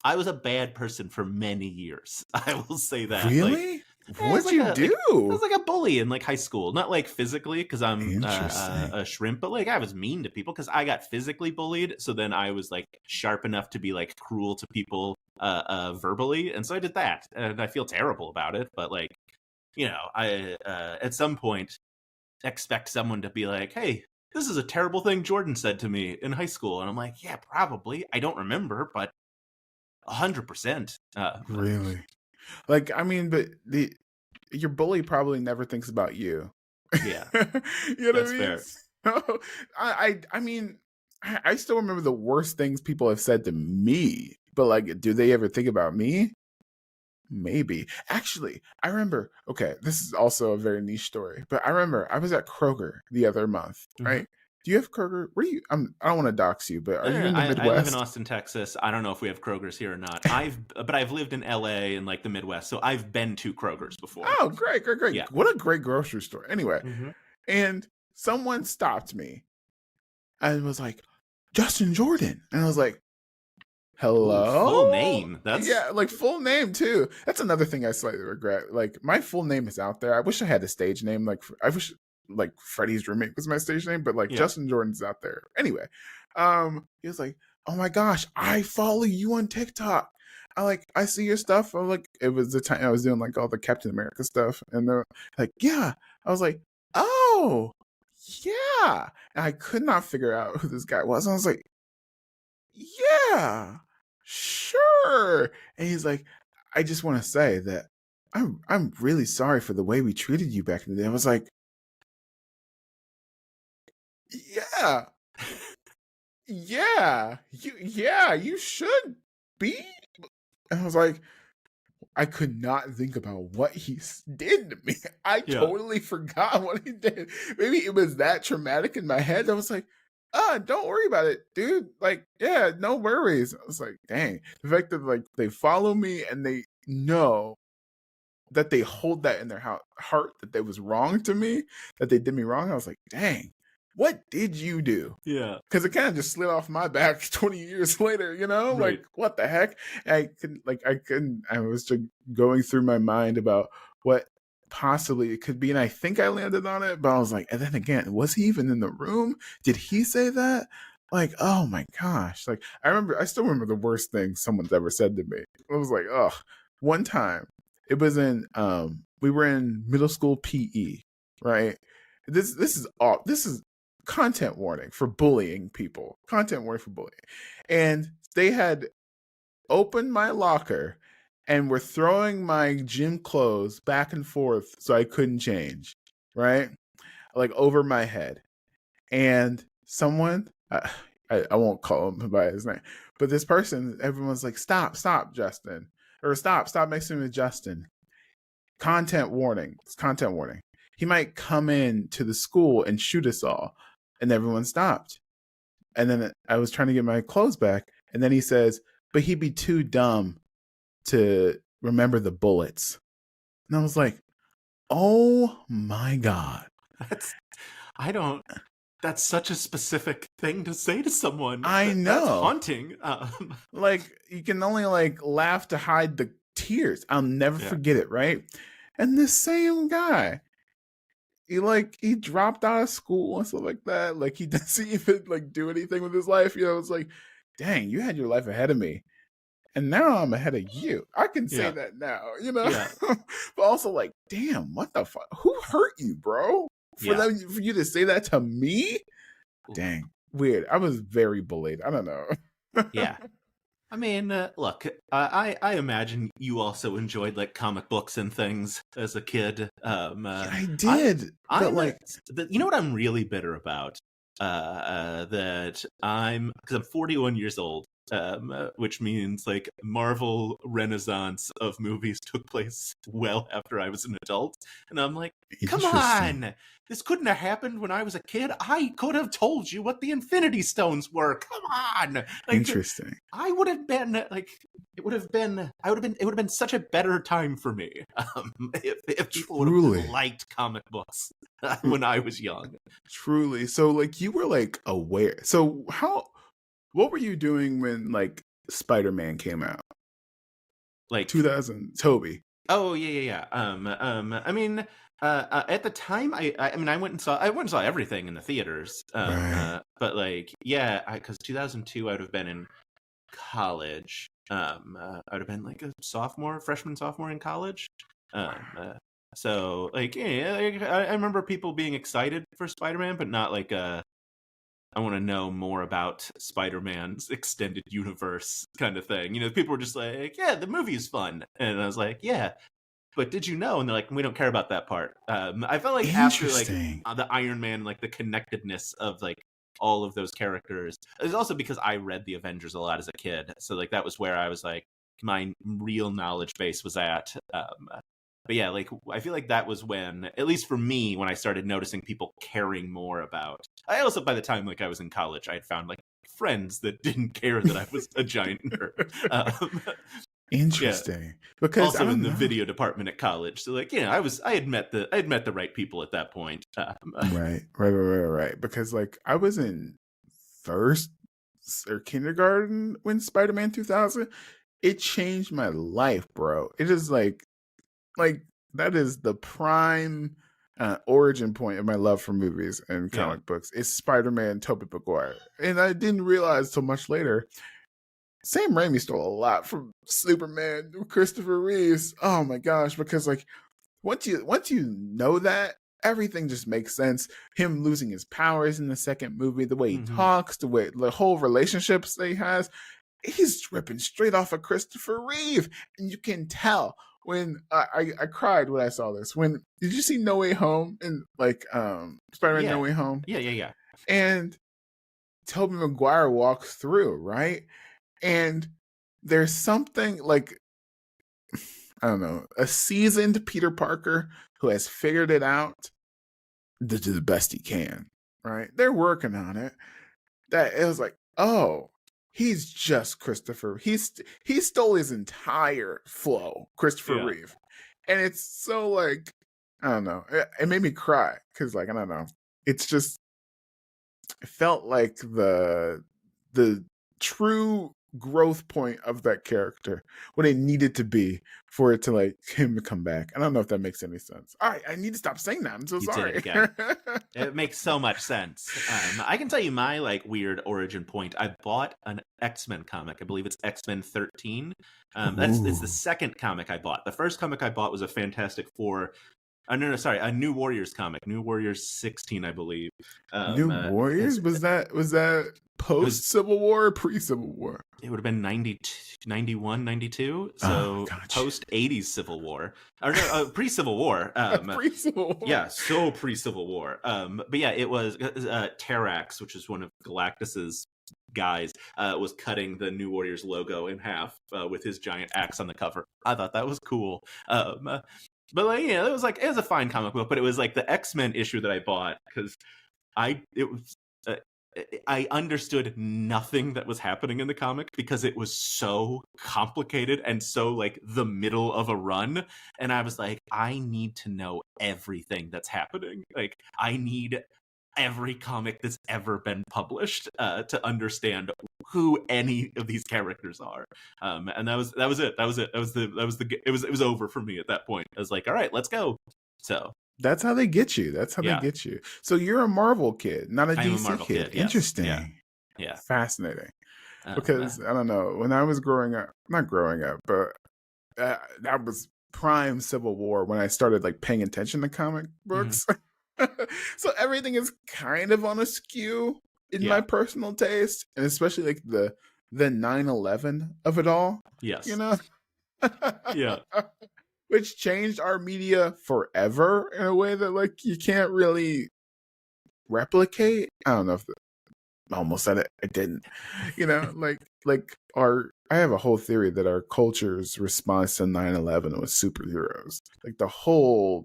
I was a bad person for many years. I will say that. Really? What'd you do? I was like a bully in like high school. Not like physically, because I'm a shrimp, but like I was mean to people because I got physically bullied. So then I was like sharp enough to be like cruel to people verbally, and so I did that, and I feel terrible about it. But like, you know, I at some point expect someone to be like, hey, this is a terrible thing Jordan said to me in high school, and I'm like, yeah, probably. I don't remember, but 100%. Really? Like, I mean, but your bully probably never thinks about you. Yeah. You know That's what I mean? fair. So, I mean, I still remember the worst things people have said to me, but like, do they ever think about me? Maybe. Actually, I remember, okay, this is also a very niche story, but I remember I was at Kroger the other month, right? Do you have Kroger? Where do you? I don't want to dox you, but are you in the Midwest? I live in Austin, Texas. I don't know if we have Krogers here or not. But I've lived in LA and like the Midwest, so I've been to Krogers before. Oh, great. Yeah. What a great grocery store. Anyway, and someone stopped me and was like, Justin Jordan. And I was like, hello? Ooh, full name. That's like full name too. That's another thing I slightly regret. Like, my full name is out there. I wish I had a stage name. Like, I wish like Freddie's roommate was my stage name, but like Justin Jordan's out there. Anyway, he was like, oh my gosh, I follow you on TikTok. I see your stuff. I'm like, it was the time I was doing like all the Captain America stuff, and they're like, yeah. I was like, oh yeah. And I could not figure out who this guy was. And I was like, yeah, sure. And he's like, I just want to say that I'm really sorry for the way we treated you back in the day. I was like, yeah. You should be. And I was like, I could not think about what he did to me. I totally forgot what he did. Maybe it was that traumatic in my head. I was like, don't worry about it, dude. Like, yeah, no worries. I was like, dang. The fact that like they follow me and they know that they hold that in their heart, that they was wrong to me, that they did me wrong. I was like, dang. What did you do? Yeah. Because it kind of just slid off my back 20 years later, you know? Right. Like, what the heck? I was just going through my mind about what possibly it could be, and I think I landed on it, but I was like, and then again, was he even in the room? Did he say that? Like, oh my gosh. Like, I still remember the worst thing someone's ever said to me. I was like, oh, one time, it was in, we were in middle school PE, right? This is content warning for bullying people. Content warning for bullying. And they had opened my locker and were throwing my gym clothes back and forth so I couldn't change, right? Like over my head. And someone, I won't call him by his name, but this person, everyone's like, stop, Justin. Or stop mixing with Justin. Content warning. It's content warning. He might come in to the school and shoot us all. And everyone stopped. And then I was trying to get my clothes back. And then he says, but he'd be too dumb to remember the bullets. And I was like, oh my God. That's such a specific thing to say to someone. I know. That's haunting. Like, you can only like laugh to hide the tears. I'll never forget it, right? And this same guy, he dropped out of school and stuff like that. Like, he doesn't even like do anything with his life. It's like, dang, you had your life ahead of me. And now I'm ahead of you. I can say that now, Yeah. But also like, damn, what the fuck? Who hurt you, bro? For you to say that to me? Dang, weird. I was very bullied. I don't know. Yeah. I mean, look, I imagine you also enjoyed like comic books and things as a kid. I did. You know what I'm really bitter about? That because I'm 41 years old, which means like Marvel renaissance of movies took place well after I was an adult, and I'm like, come on, this couldn't have happened when I was a kid. I could have told you what the Infinity Stones were. Come on. Like, interesting. I would have been like, it would have been such a better time for me if people would have liked comic books when I was young. Truly. So like, you were like aware. So what were you doing when like Spider-Man came out? Like 2000, Toby. Oh yeah. I mean, at the time, I mean, I went and saw everything in the theaters. Right. But like, because 2002, I would have been in college. I would have been like a freshman, sophomore in college. So like, I remember people being excited for Spider-Man, but not like I want to know more about Spider-Man's extended universe kind of thing. People were just like, yeah, the movie's fun. And I was like, yeah, but did you know? And they're like, we don't care about that part. I felt like after like the Iron Man, like the connectedness of like all of those characters. It was also because I read the Avengers a lot as a kid. So like that was where I was like, my real knowledge base was at. But yeah, like I feel like that was when, at least for me, when I started noticing people caring more about. I also, by the time like I was in college, I had found like friends that didn't care that I was a giant nerd. Interesting. Because also in the video department at college, so like I had met the right people at that point. Right. Because like I was in first or kindergarten when Spider-Man 2000. It changed my life, bro. It is like that is the prime origin point of my love for movies and comic books. It's Spider-Man, Tobey Maguire, and I didn't realize till much later. Sam Raimi stole a lot from Superman, Christopher Reeves. Oh my gosh, because like once you know that, everything just makes sense. Him losing his powers in the second movie, the way he talks, the whole relationships that he has, he's ripping straight off of Christopher Reeve, and you can tell. When I cried when I saw this. Did you see No Way Home and like Spider-Man No Way Home? Yeah. And Tobey Maguire walks through, right? And there's something like, I don't know, a seasoned Peter Parker who has figured it out to do the best he can, right? They're working on it. That it was like, oh, he's just Christopher. He stole his entire flow, Christopher Reeve. And it's so like, I don't know. It made me cry because like, I don't know. It's just, it felt like the true growth point of that character, what it needed to be for it to like him to come back. I don't know if that makes any sense. All right, I need to stop saying that. I'm so sorry. Did it again. It makes so much sense. I can tell you my like weird origin point. I bought an X-Men comic. I believe it's X-Men 13. It's the second comic I bought. The first comic I bought was a Fantastic Four. A New Warriors comic. New Warriors 16, I believe. New Warriors? Was that post Civil War or pre Civil War? It would have been 91, 92. So post 80s Civil War. Or no, pre Civil War. Pre-Civil War. Yeah, so pre Civil War. But yeah, it was Terrax, which is one of Galactus's guys, was cutting the New Warriors logo in half with his giant axe on the cover. I thought that was cool. But like, it was a fine comic book, but it was like the X-Men issue that I bought because I understood nothing that was happening in the comic because it was so complicated and so like the middle of a run. And I was like, I need to know everything that's happening. Like, I need every comic that's ever been published to understand who any of these characters are. And that was it. It was over for me at that point. I was like, all right, let's go. So That's how they get you. That's how they get you. So you're a Marvel kid, not a I am a DC Marvel kid. kid, yes. Interesting. Yeah. Fascinating. Because I don't know, when I was growing up, not growing up, but that was prime Civil War when I started like paying attention to comic books. So everything is kind of on a skew in my personal taste, and especially like the 9/11 of it all. Yes. You know? Yeah. Which changed our media forever in a way that like you can't really replicate. I don't know if I almost said it. I didn't. You know, like I have a whole theory that our culture's response to 9/11 was superheroes. Like the whole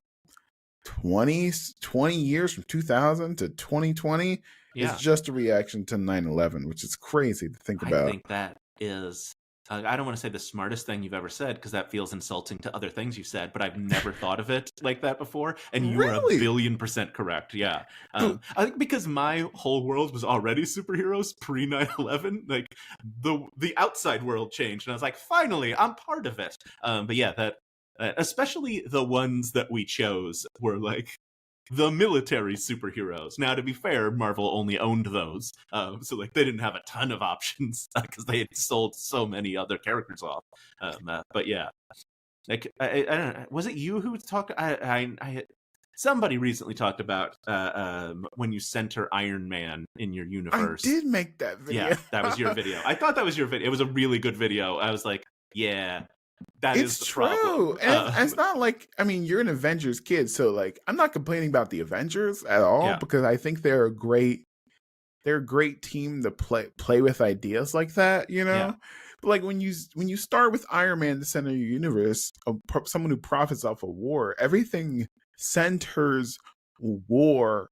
20 years from 2000 to 2020 is just a reaction to 9/11, which is crazy to think about. I think that is, I don't want to say the smartest thing you've ever said because that feels insulting to other things you've said, but I've never thought of it like that before. And you are a billion% correct. Yeah. I think because my whole world was already superheroes pre 9/11, like the outside world changed. And I was like, finally, I'm part of it. But yeah, that especially the ones that we chose were like the military superheroes. Now, to be fair, Marvel only owned those, so like they didn't have a ton of options because they had sold so many other characters off. But yeah, like I don't know, was it you who talked? Somebody recently talked about when you center Iron Man in your universe. I did make that video. Yeah, that was your video. I thought that was your video. It was a really good video. I was like, yeah. It's true. And it's not like, I mean, you're an Avengers kid, so like I'm not complaining about the Avengers at all because I think they're a great team to play with ideas like that, you know? Yeah. But like when you start with Iron Man, the center of your universe, someone who profits off of war, everything centers war.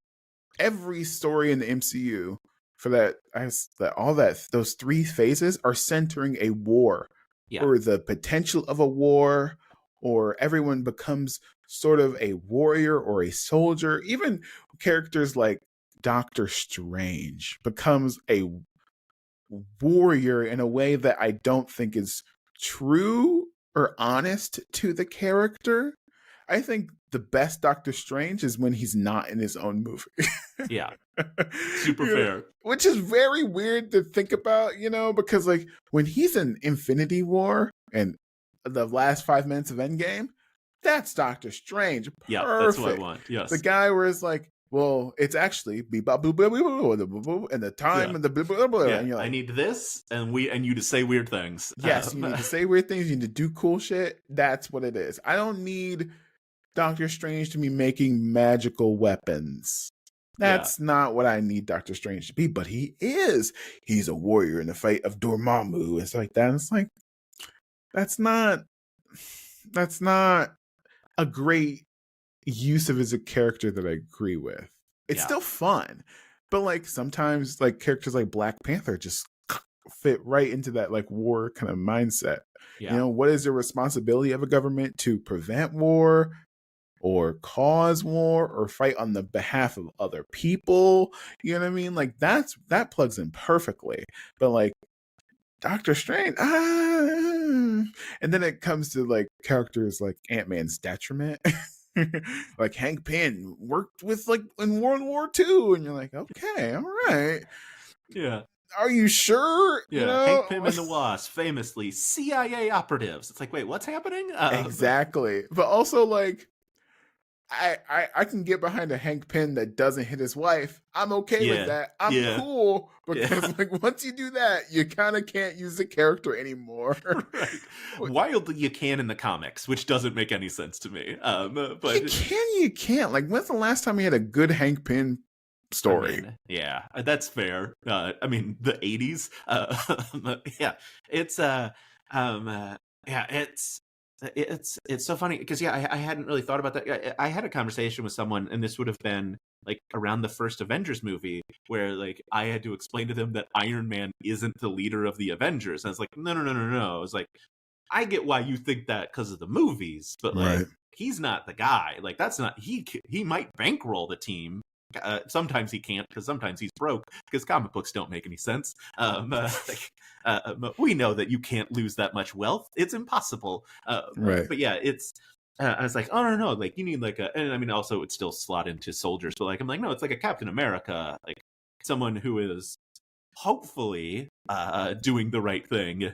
Every story in the MCU for those three phases are centering a war. Yeah. Or the potential of a war, or everyone becomes sort of a warrior or a soldier. Even characters like Doctor Strange becomes a warrior in a way that I don't think is true or honest to the character. I think the best Doctor Strange is when he's not in his own movie. Yeah. Super fair. Which is very weird to think about, you know, because like when he's in Infinity War and the last 5 minutes of Endgame, that's Doctor Strange. Perfect. Yeah, that's what I want. Yes. The guy where it's like, well, it's actually and the time and the and you're like, I need this and you to say weird things. Yes, you need to say weird things, you need to do cool shit. That's what it is. I don't need Doctor Strange to be making magical weapons. That's not what I need Doctor Strange to be, but he is. He's a warrior in the fight of Dormammu. It's like that. And it's like, that's not a great use of as a character that I agree with. It's still fun, but like sometimes like characters like Black Panther just fit right into that like war kind of mindset. You know, what is the responsibility of a government to prevent war or cause war or fight on the behalf of other people? You know what I mean? Like that plugs in perfectly. But like Doctor Strange, and then it comes to like characters like Ant-Man's detriment. Like Hank Pym worked with like in World War II, and you're like, okay, all right. Yeah. Are you sure? Yeah, you know? Hank Pym and the Wasp, famously CIA operatives. It's like, wait, what's happening? Exactly. But also like I can get behind a Hank Pym that doesn't hit his wife. I'm okay with that. I'm cool because like once you do that, you kind of can't use the character anymore. Right. Wildly, you can in the comics, which doesn't make any sense to me. But you can't. Like, when's the last time you had a good Hank Pym story? I mean, yeah, that's fair. I mean, the 80s. Yeah, it's it's it's so funny because I hadn't really thought about that. I had a conversation with someone, and this would have been like around the first Avengers movie, where like I had to explain to them that Iron Man isn't the leader of the Avengers. And I was like, no, no, no, no, no. I was like, I get why you think that because of the movies, but like Right. he's not the guy. Like that's not he might bankroll the team. Sometimes he can't because sometimes he's broke because comic books don't make any sense. We know that you can't lose that much wealth; it's impossible. Right. But yeah, it's. I was like, oh no, like you need like a, and I mean, also it's still slot into soldiers, but like I'm like, no, it's like a Captain America, like someone who is hopefully doing the right thing.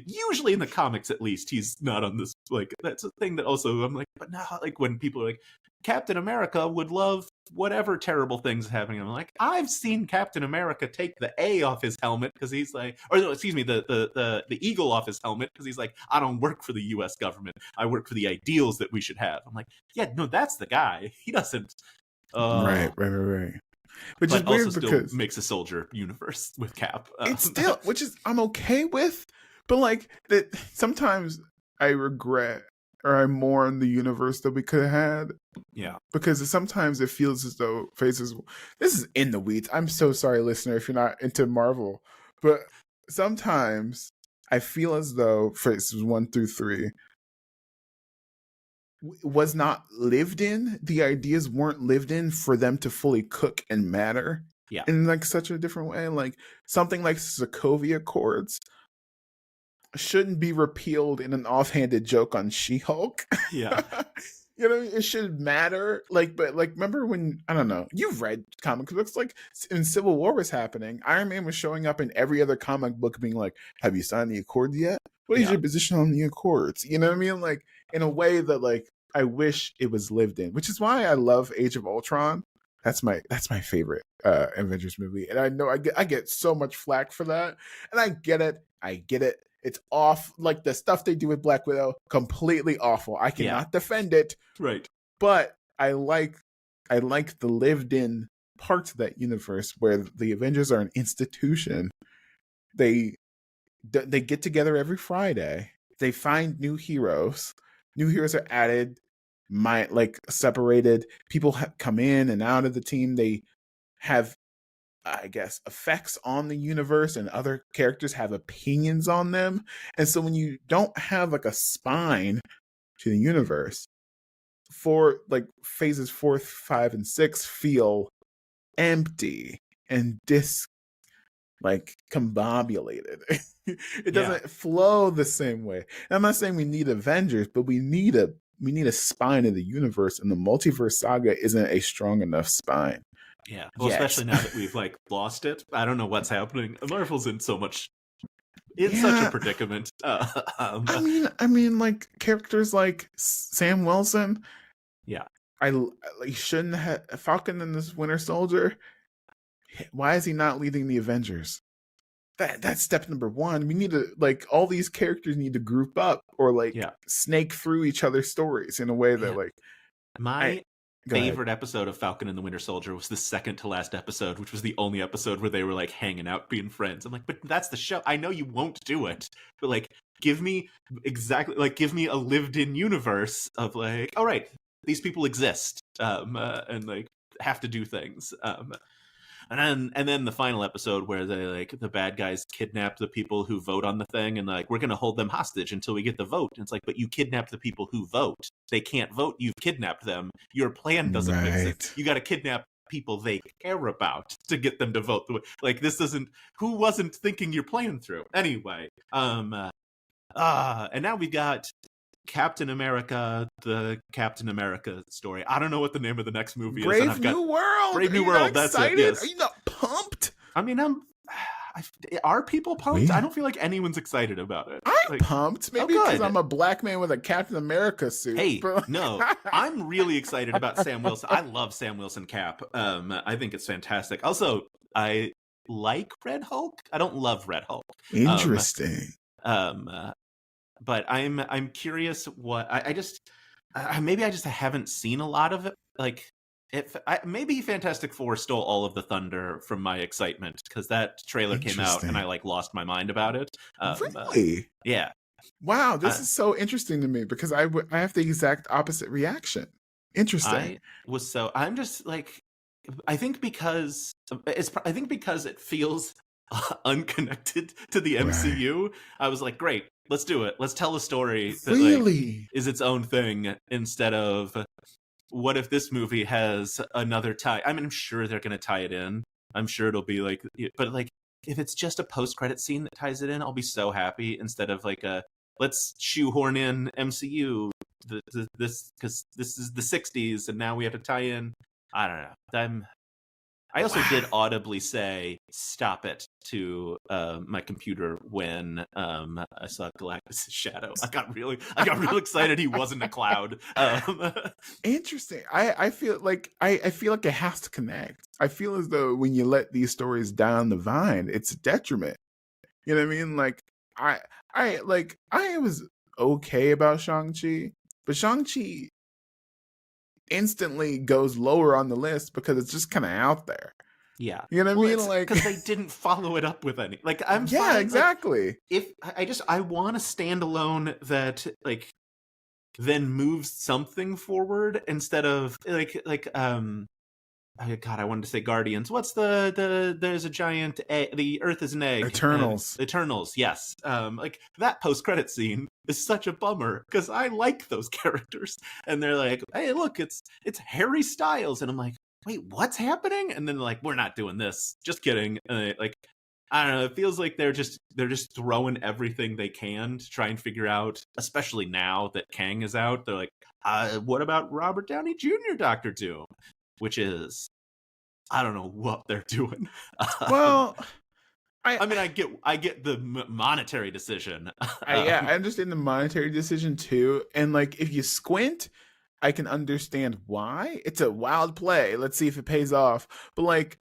Usually in the comics, at least, he's not on this. Like that's a thing that also I'm like, but no, like when people are like, Captain America would love whatever terrible things happening. I'm like, I've seen Captain America take the A off his helmet because he's like, or no, excuse me, the eagle off his helmet because he's like, I don't work for the U.S. government. I work for the ideals that we should have. I'm like, yeah, no, that's the guy. He doesn't. Right. Which is But weird also because still makes a soldier universe with Cap. it's still, which is I'm okay with, but like that sometimes I regret or I mourn the universe that we could have had. Yeah. Because sometimes it feels as though Phases. This is in the weeds. I'm so sorry, listener, if you're not into Marvel, but sometimes I feel as though Phases 1 through 3 was not lived in. The ideas weren't lived in for them to fully cook and matter. Yeah. In like such a different way. Like something like Sokovia Accords shouldn't be repealed in an offhanded joke on She-Hulk. Yeah. You know, it should matter. Like, but like, remember when, I don't know, you've read comic books, like when Civil War was happening, Iron Man was showing up in every other comic book being like, have you signed the Accords yet? What is your position on the Accords? You know what I mean? Like, in a way that like, I wish it was lived in, which is why I love Age of Ultron. That's my favorite Avengers movie. And I know I get so much flack for that. And I get it. It's off, like the stuff they do with Black Widow, completely awful. I cannot defend it. Right. But I like the lived in parts of that universe where the Avengers are an institution. They get together every Friday. They find new heroes. New heroes are added, like separated. People come in and out of the team. They have, I guess, effects on the universe, and other characters have opinions on them. And so when you don't have like a spine to the universe, for like Phases 4, 5, and 6 feel empty and combobulated. It doesn't flow the same way. And I'm not saying we need Avengers, but we need a spine of the universe, and the multiverse saga isn't a strong enough spine. Yeah. Well, especially now that we've like lost it. I don't know what's happening. Marvel's in so much. It's such a predicament. I mean, like characters like Sam Wilson. Yeah. He shouldn't have Falcon and this Winter Soldier. Why is he not leading the Avengers? That's step number one. We need to, like, all these characters need to group up or like snake through each other's stories in a way that like my favorite episode of Falcon and the Winter Soldier was the second to last episode, which was the only episode where they were like hanging out, being friends. I'm like, but that's the show. I know you won't do it, but like, give me a lived-in universe of like, all right, these people exist, and like have to do things. And then the final episode where they like the bad guys kidnap the people who vote on the thing, and like we're gonna hold them hostage until we get the vote. And it's like, but you kidnap the people who vote. They can't vote. You've kidnapped them. Your plan doesn't make sense. You got to kidnap people they care about to get them to vote. Like this doesn't. Who wasn't thinking your plan through anyway? And now we got Captain America, the Captain America story. I don't know what the name of the next movie is. Brave New World. Brave New World. That's it. Yes. Are you not pumped? I mean, are people pumped? I don't feel like anyone's excited about it. I'm pumped. Maybe because I'm a black man with a Captain America suit. Hey, no, I'm really excited about Sam Wilson. I love Sam Wilson Cap. I think it's fantastic. Also, I like Red Hulk. I don't love Red Hulk. Interesting. But I'm curious what maybe I just haven't seen a lot of it. Like maybe Fantastic Four stole all of the thunder from my excitement because that trailer came out and I like lost my mind about it. Really? Yeah. Wow, this is so interesting to me because I have the exact opposite reaction. Interesting. I'm just like, I think because it feels unconnected to the Right. MCU. I was like, great, let's do it. Let's tell a story that like Really? is its own thing instead of what if this movie has another tie. I mean, I'm sure they're going to tie it in. I'm sure it'll be like, but like if it's just a post-credit scene that ties it in, I'll be so happy instead of like a let's shoehorn in MCU this because this is the 60s and now we have to tie in. I don't know. I also Wow. did audibly say "stop it" to my computer when I saw Galactus' shadow. I got real excited. He wasn't a cloud. Interesting. I feel like I feel like it has to connect. I feel as though when you let these stories down the vine, it's a detriment. You know what I mean? Like I I was okay about Shang-Chi, but Shang-Chi instantly goes lower on the list because it's just kind of out there. Yeah. You know what Well, I mean? it's Like, because they didn't follow it up with any. Like, I'm yeah, fine. Like, exactly. if I want a standalone that like then moves something forward instead of God, I wanted to say Guardians. What's there's a giant egg, the Earth is an egg. Eternals. Eternals, yes. Like that post credit scene is such a bummer because I like those characters, and they're like, "Hey, look, it's Harry Styles," and I'm like, "Wait, what's happening?" And then like, "We're not doing this. Just kidding." Like, I don't know. It feels like they're just throwing everything they can to try and figure out, especially now that Kang is out. They're like, "What about Robert Downey Jr. Doctor Doom?" Which is I don't know what they're doing. Well, I I mean, I get the monetary decision. yeah, I understand the monetary decision too. And like if you squint, I can understand why. It's a wild play. Let's see if it pays off. But like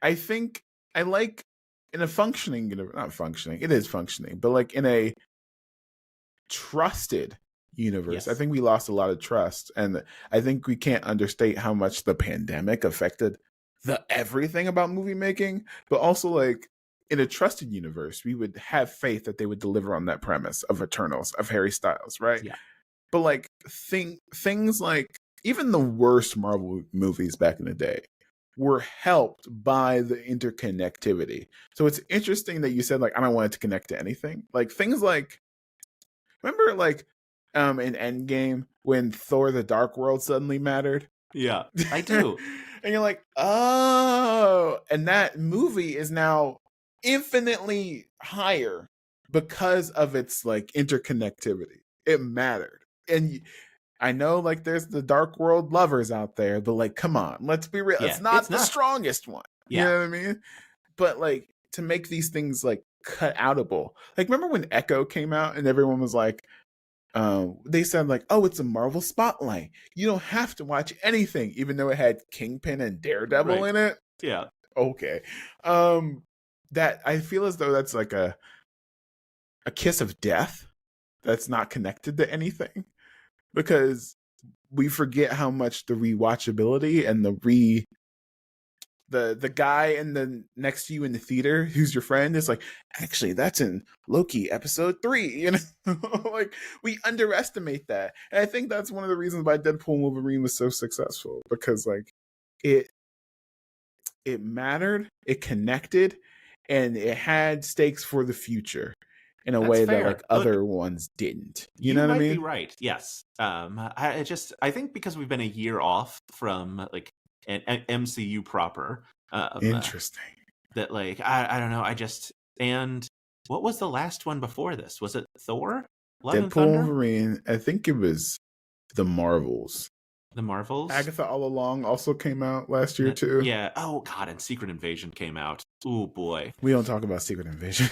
I think I like in a functioning, not functioning, it is functioning, but like in a trusted universe, I Yes. think we lost a lot of trust. And I think we can't understate how much the pandemic affected the everything about movie making, but also like in a trusted universe, we would have faith that they would deliver on that premise of Eternals, of Harry Styles, right? Yeah. But like things like even the worst Marvel movies back in the day were helped by the interconnectivity. So it's interesting that you said like I don't want it to connect to anything. Like things like remember like in Endgame when Thor the Dark World suddenly mattered? Yeah. I do. And you're like, "Oh." And that movie is now infinitely higher because of its like interconnectivity. It mattered. And I know like there's the Dark World lovers out there, but like come on, let's be real. It's Yeah. It's not the not. strongest one. You Yeah. know what I mean? But like to make these things like cut outable. Like remember when Echo came out and everyone was like they said like, "Oh, it's a Marvel spotlight. You don't have to watch anything," even though it had Kingpin and Daredevil Right. in it. Yeah. Okay, that I feel as though that's like a kiss of death that's not connected to anything because we forget how much the rewatchability and the guy in the next to you in the theater who's your friend is like, actually that's in Loki episode 3, you know. Like we underestimate that, and I think that's one of the reasons why Deadpool and Wolverine was so successful because like it mattered, it connected, and it had stakes for the future in a That's way that fair. like Look, other ones didn't, you you know what I might be mean? right. Yes. I think because we've been a year off from like an MCU proper. Interesting. That like I don't know. And what was the last one before this? Was it Thor? Love and Deadpool, Thunder? Wolverine, I think it was the Marvels. The Marvels? Agatha All Along also came out last year too. Yeah. Oh god, and Secret Invasion came out. Oh boy. We don't talk about Secret Invasion.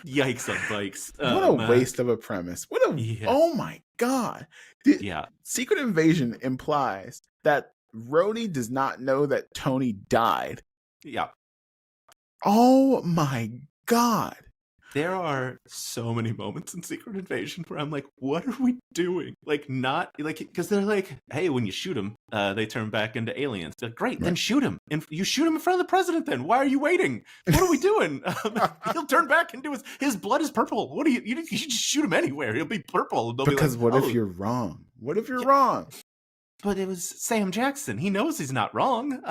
Yikes on bikes. What a waste of a premise. What a Yeah. oh my god. Yeah. Secret Invasion implies that Rhodey does not know that Tony died. Yeah. Oh my god. There are so many moments in Secret Invasion where I'm like, what are we doing? Like, not like, because they're like, hey, when you shoot them, they turn back into aliens. They're like, great, then shoot him. And you shoot him in front of the president then. Why are you waiting? What are we doing? He'll turn back into his blood is purple. What do you should just shoot him anywhere. He'll be purple. And they'll because be like, what if you're wrong? What if you're wrong? But it was Sam Jackson. He knows he's not wrong.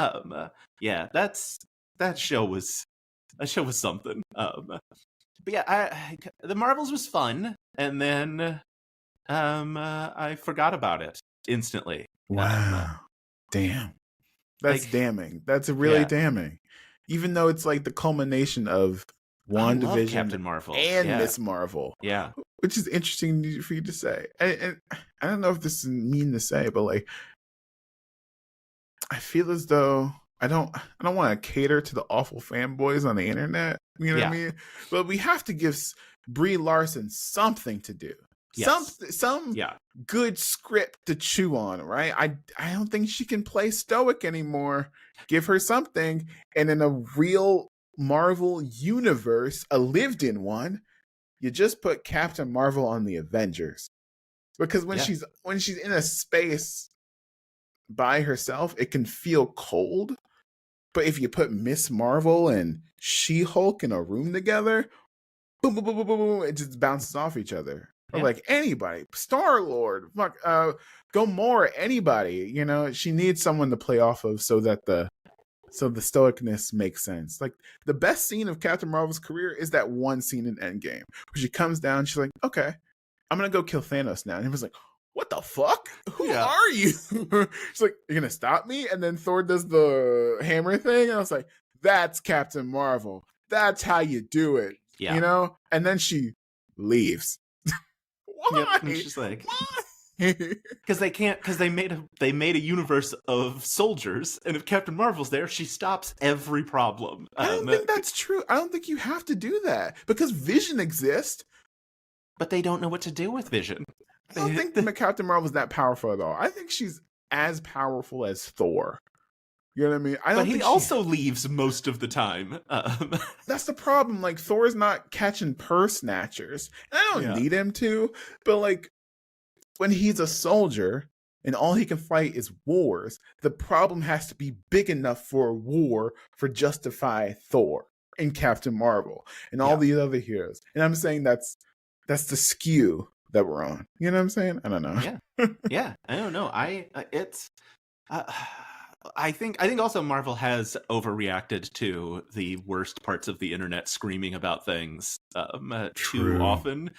Yeah, that show was something. But yeah, the Marvels was fun, and then I forgot about it instantly. Wow, damn, that's damning. That's really damning. Even though it's like the culmination of WandaVision, Captain Marvel, and Miss Marvel. Yeah, which is interesting for you to say. And I don't know if this is mean to say, but like, I feel as though I don't want to cater to the awful fanboys on the internet. You know what I mean? But we have to give Brie Larson something to do. Yes. Some good script to chew on, right? I don't think she can play stoic anymore. Give her something. And in a real Marvel universe, a lived-in one, you just put Captain Marvel on the Avengers. Because when she's in a space by herself, it can feel cold. But if you put Miss Marvel and She-Hulk in a room together, boom, boom, boom, boom, boom, boom, it just bounces off each other. Or like anybody, Star-Lord, Gamora, anybody, you know, she needs someone to play off of so the stoicness makes sense. Like the best scene of Captain Marvel's career is that one scene in Endgame where she comes down, she's like, okay, I'm gonna go kill Thanos now. And he was like, what the fuck? Who are you? She's like, you're gonna stop me? And then Thor does the hammer thing, and I was like, that's Captain Marvel. That's how you do it. You know? And then she leaves. Why? And she's like, because they made a universe of soldiers, and if Captain Marvel's there, she stops every problem. I don't think that's true. I don't think you have to do that because Vision exists, but they don't know what to do with Vision. I don't think Captain Marvel's that powerful at all. I think she's as powerful as Thor. You know what I mean? But he also leaves most of the time. That's the problem. Like, Thor's not catching purse snatchers. And I don't need him to. But, like, when he's a soldier and all he can fight is wars, the problem has to be big enough for a war for justify Thor and Captain Marvel and all these other heroes. And I'm saying that's the skew that we're on. You know what I'm saying? I don't know. Yeah. I don't know. I think also Marvel has overreacted to the worst parts of the internet screaming about things too often.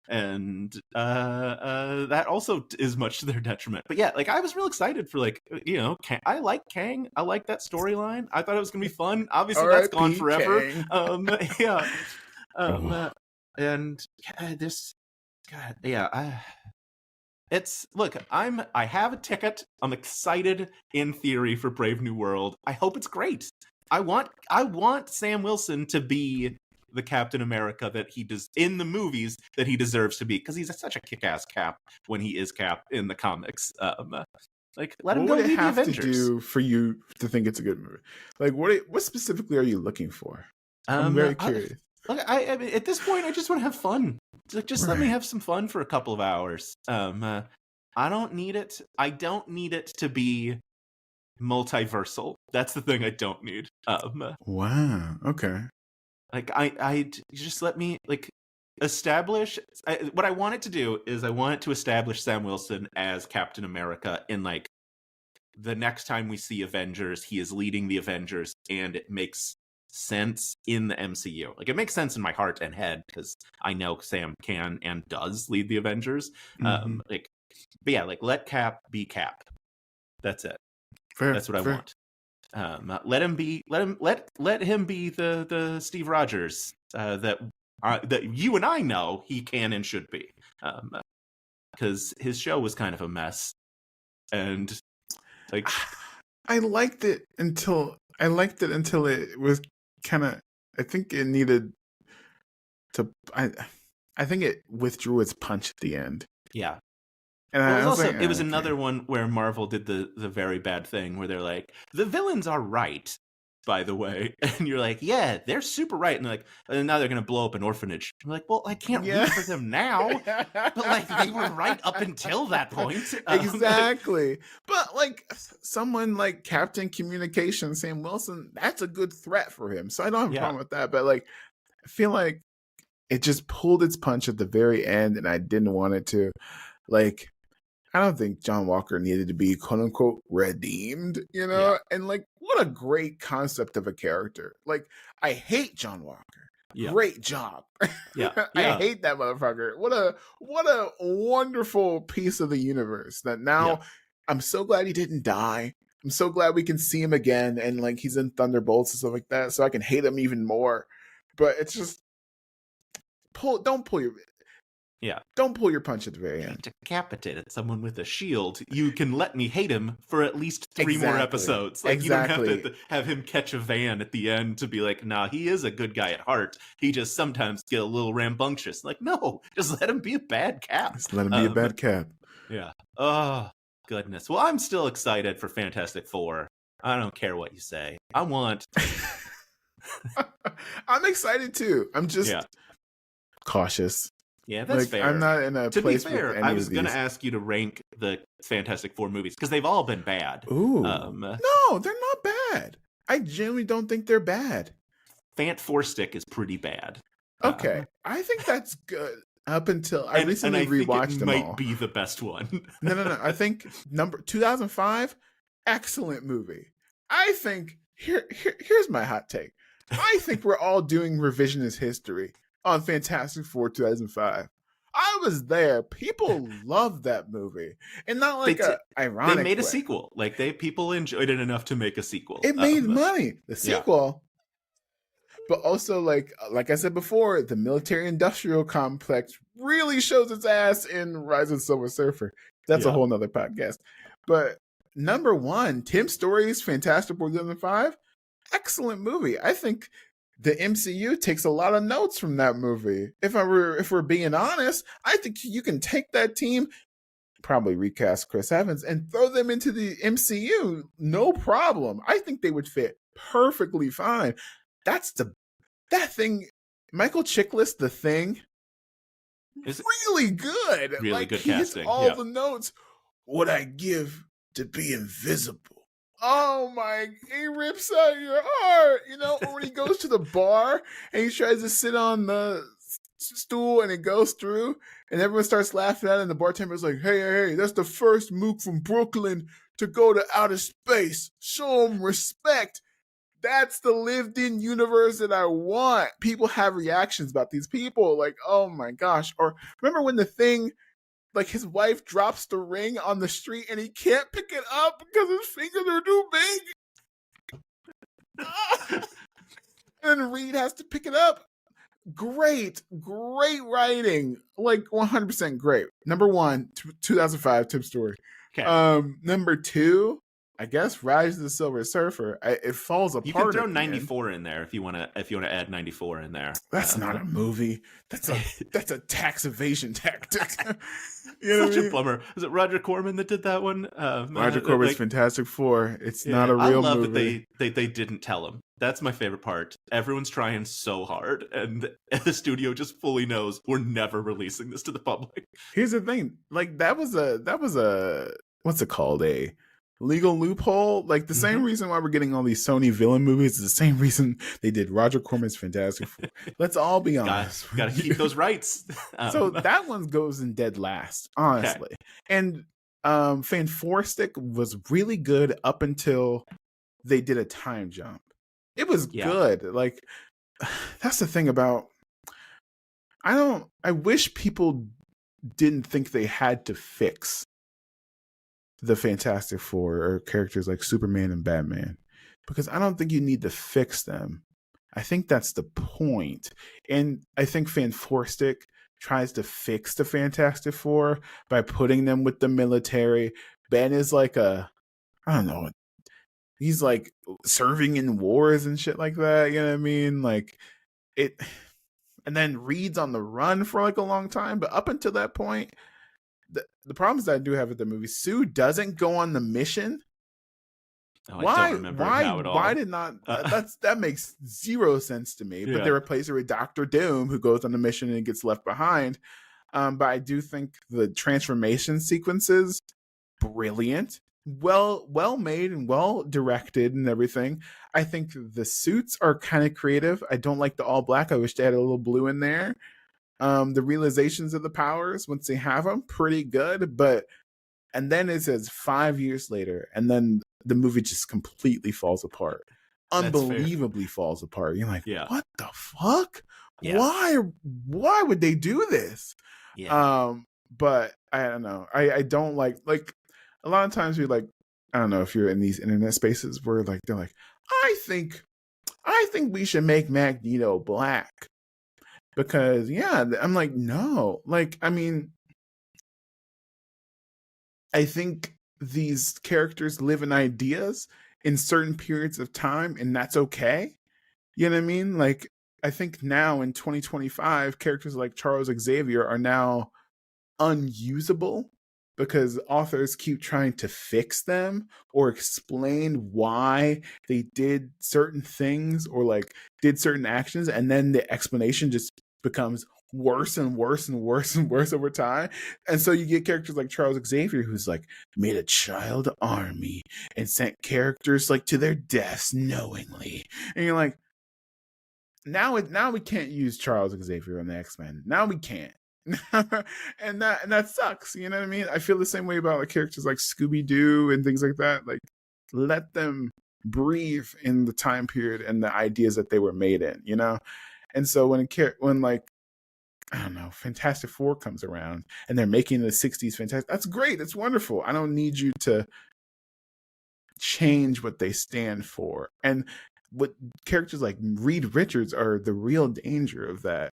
And that also is much to their detriment. But yeah, like I was real excited for I like Kang. I like that storyline. I thought it was gonna be fun. Obviously, that's gone forever. And this. God, I have a ticket. I'm excited in theory for Brave New World. I hope it's great. I want Sam Wilson to be the Captain America that he does in the movies that he deserves to be, because he's such a kick-ass Cap when he is Cap in the comics. Let him go lead the Avengers. What would it have to do for you to think it's a good movie? Like, what specifically are you looking for? I'm very curious. I mean, at this point, I just want to have fun. Just let me have some fun for a couple of hours. I don't need it. I don't need it to be multiversal. That's the thing I don't need. Wow. Okay. Like I just let me establish. What I want it to do is I want it to establish Sam Wilson as Captain America in like the next time we see Avengers, he is leading the Avengers, and it makes sense in the MCU. Like, it makes sense in my heart and head because I know Sam can and does lead the Avengers. Mm-hmm. Let Cap be Cap. That's it. Fair, that's what I want. Let him be the Steve Rogers that you and I know he can and should be. Because his show was kind of a mess, and like I liked it until it was kind of. I think it needed to. I think it withdrew its punch at the end. Yeah. And it was another one where Marvel did the very bad thing where they're like, the villains are right, by the way. And you're like, yeah, they're super right. And like, and now they're going to blow up an orphanage. I'm like, well, I can't root for them now. But like, they were right up until that point. Exactly. But like someone like Captain Communication, Sam Wilson, that's a good threat for him. So I don't have a problem with that. But like, I feel like it just pulled its punch at the very end, and I didn't want it to. Like, I don't think John Walker needed to be quote unquote redeemed, you know? Yeah. And like, what a great concept of a character. Like, I hate John Walker. Yeah. Great job. Yeah. I hate that motherfucker. What a wonderful piece of the universe that now I'm so glad he didn't die. I'm so glad we can see him again, and like he's in Thunderbolts and stuff like that, so I can hate him even more. But it's just don't pull your punch at the very end. Decapitated someone with a shield. You can let me hate him for at least 3 more episodes. Like you don't have to have him catch a van at the end to be like, nah, he is a good guy at heart. He just sometimes get a little rambunctious. Like, no, just let him be a bad cap. Just let him be a bad cap. Yeah. Oh, goodness. Well, I'm still excited for Fantastic Four. I don't care what you say. I want... I'm excited too. I'm just cautious. Yeah, that's like, fair. I'm not in a place. To be fair, I was going to ask you to rank the Fantastic Four movies because they've all been bad. Ooh, no, they're not bad. I genuinely don't think they're bad. Fant Four Stick is pretty bad. Okay, I think that's good. Up until I recently rewatched them all. Might be the best one. No. I think 2005, excellent movie. I think here's my hot take. I think we're all doing revisionist history on Fantastic Four 2005. I was there. People loved that movie, and not like ironic. They made a way. sequel. Like people enjoyed it enough to make a sequel. It made money. The sequel, but also like I said before, the military-industrial complex really shows its ass in Rise of the Silver Surfer. That's a whole nother podcast. But number one, Tim Story's Fantastic Four 2005, excellent movie. I think the MCU takes a lot of notes from that movie. If we're being honest, I think you can take that team, probably recast Chris Evans, and throw them into the MCU, no problem. I think they would fit perfectly fine. That thing, Michael Chiklis, The Thing, is really good. Really like, good he casting. Hits all the notes. What I give to be invisible. Oh my, he rips out your heart, you know, or when he goes to the bar and he tries to sit on the stool and it goes through and everyone starts laughing at it and the bartender's like, hey, that's the first mook from Brooklyn to go to outer space. Show him respect. That's the lived in universe that I want. People have reactions about these people like, oh my gosh. Or remember when the Thing, like his wife drops the ring on the street and he can't pick it up because his fingers are too big. And Reed has to pick it up. Great writing. Like 100% great. Number one, 2005 Tim Story. Okay. Number two, I guess Rise of the Silver Surfer. It falls apart. You can throw 94 in there if you want to add 94 in there. That's not a movie. That's a tax evasion tactic. Such a bummer. Was it Roger Corman that did that one? Roger Corman's Fantastic Four. It's not a real movie. I love that they didn't tell him. That's my favorite part. Everyone's trying so hard, and the studio just fully knows we're never releasing this to the public. Here's the thing: like that was a what's it called? A legal loophole. Like the same reason why we're getting all these Sony villain movies is the same reason they did Roger Corman's Fantastic Four. Let's all be honest. Got to keep those rights. So that one goes in dead last, honestly. Okay. And Fan Four Stick was really good up until they did a time jump. It was good. Like that's the thing about. I wish people didn't think they had to fix the Fantastic Four or characters like Superman and Batman, because I don't think you need to fix them. I think that's the point. And I think Fan Four Stick tries to fix the Fantastic Four by putting them with the military. Ben is like he's like serving in wars and shit like that. You know what I mean? Like it, and then Reed's on the run for like a long time. But up until that point, the problems that I do have with the movie, Sue doesn't go on the mission. Oh, I don't remember it now at Why all. did not that makes zero sense to me. But they Yeah, replace it with Doctor Doom, who goes on a mission and gets left behind. But I do think the transformation sequences brilliant, well made and well directed and everything. I think the suits are kind of creative. I don't like the all black. I wish they had a little blue in there. The realizations of the powers once they have them, pretty good. But and then it says 5 years later, and then the movie just completely falls apart. that's fair. Unbelievably falls apart. You're like, Yeah, what the fuck? yeah, Why would they do this? yeah. But I don't know. I don't like a lot of times we like, I don't know if you're in these internet spaces where like they're like, I think we should make Magneto black. Because yeah, I'm like, no. Like, I mean, I think these characters live in ideas in certain periods of time, and that's okay. You know what I mean? Like, I think now in 2025, characters like Charles Xavier are now unusable because authors keep trying to fix them or explain why they did certain things or like did certain actions, and then the explanation just becomes worse and worse and worse and worse over time. And so you get characters like Charles Xavier, who's like made a child army and sent characters like to their deaths knowingly, and you're like, now we can't use Charles Xavier on the X-Men. Now we can't. and that sucks. You know what I mean? I feel the same way about like characters like Scooby-Doo and things like that. Like, let them breathe in the time period and the ideas that they were made in, you know? And so when like, I don't know, Fantastic Four comes around and they're making the 60s fantastic, that's great. That's wonderful. I don't need you to change what they stand for. And what characters like Reed Richards are the real danger of that.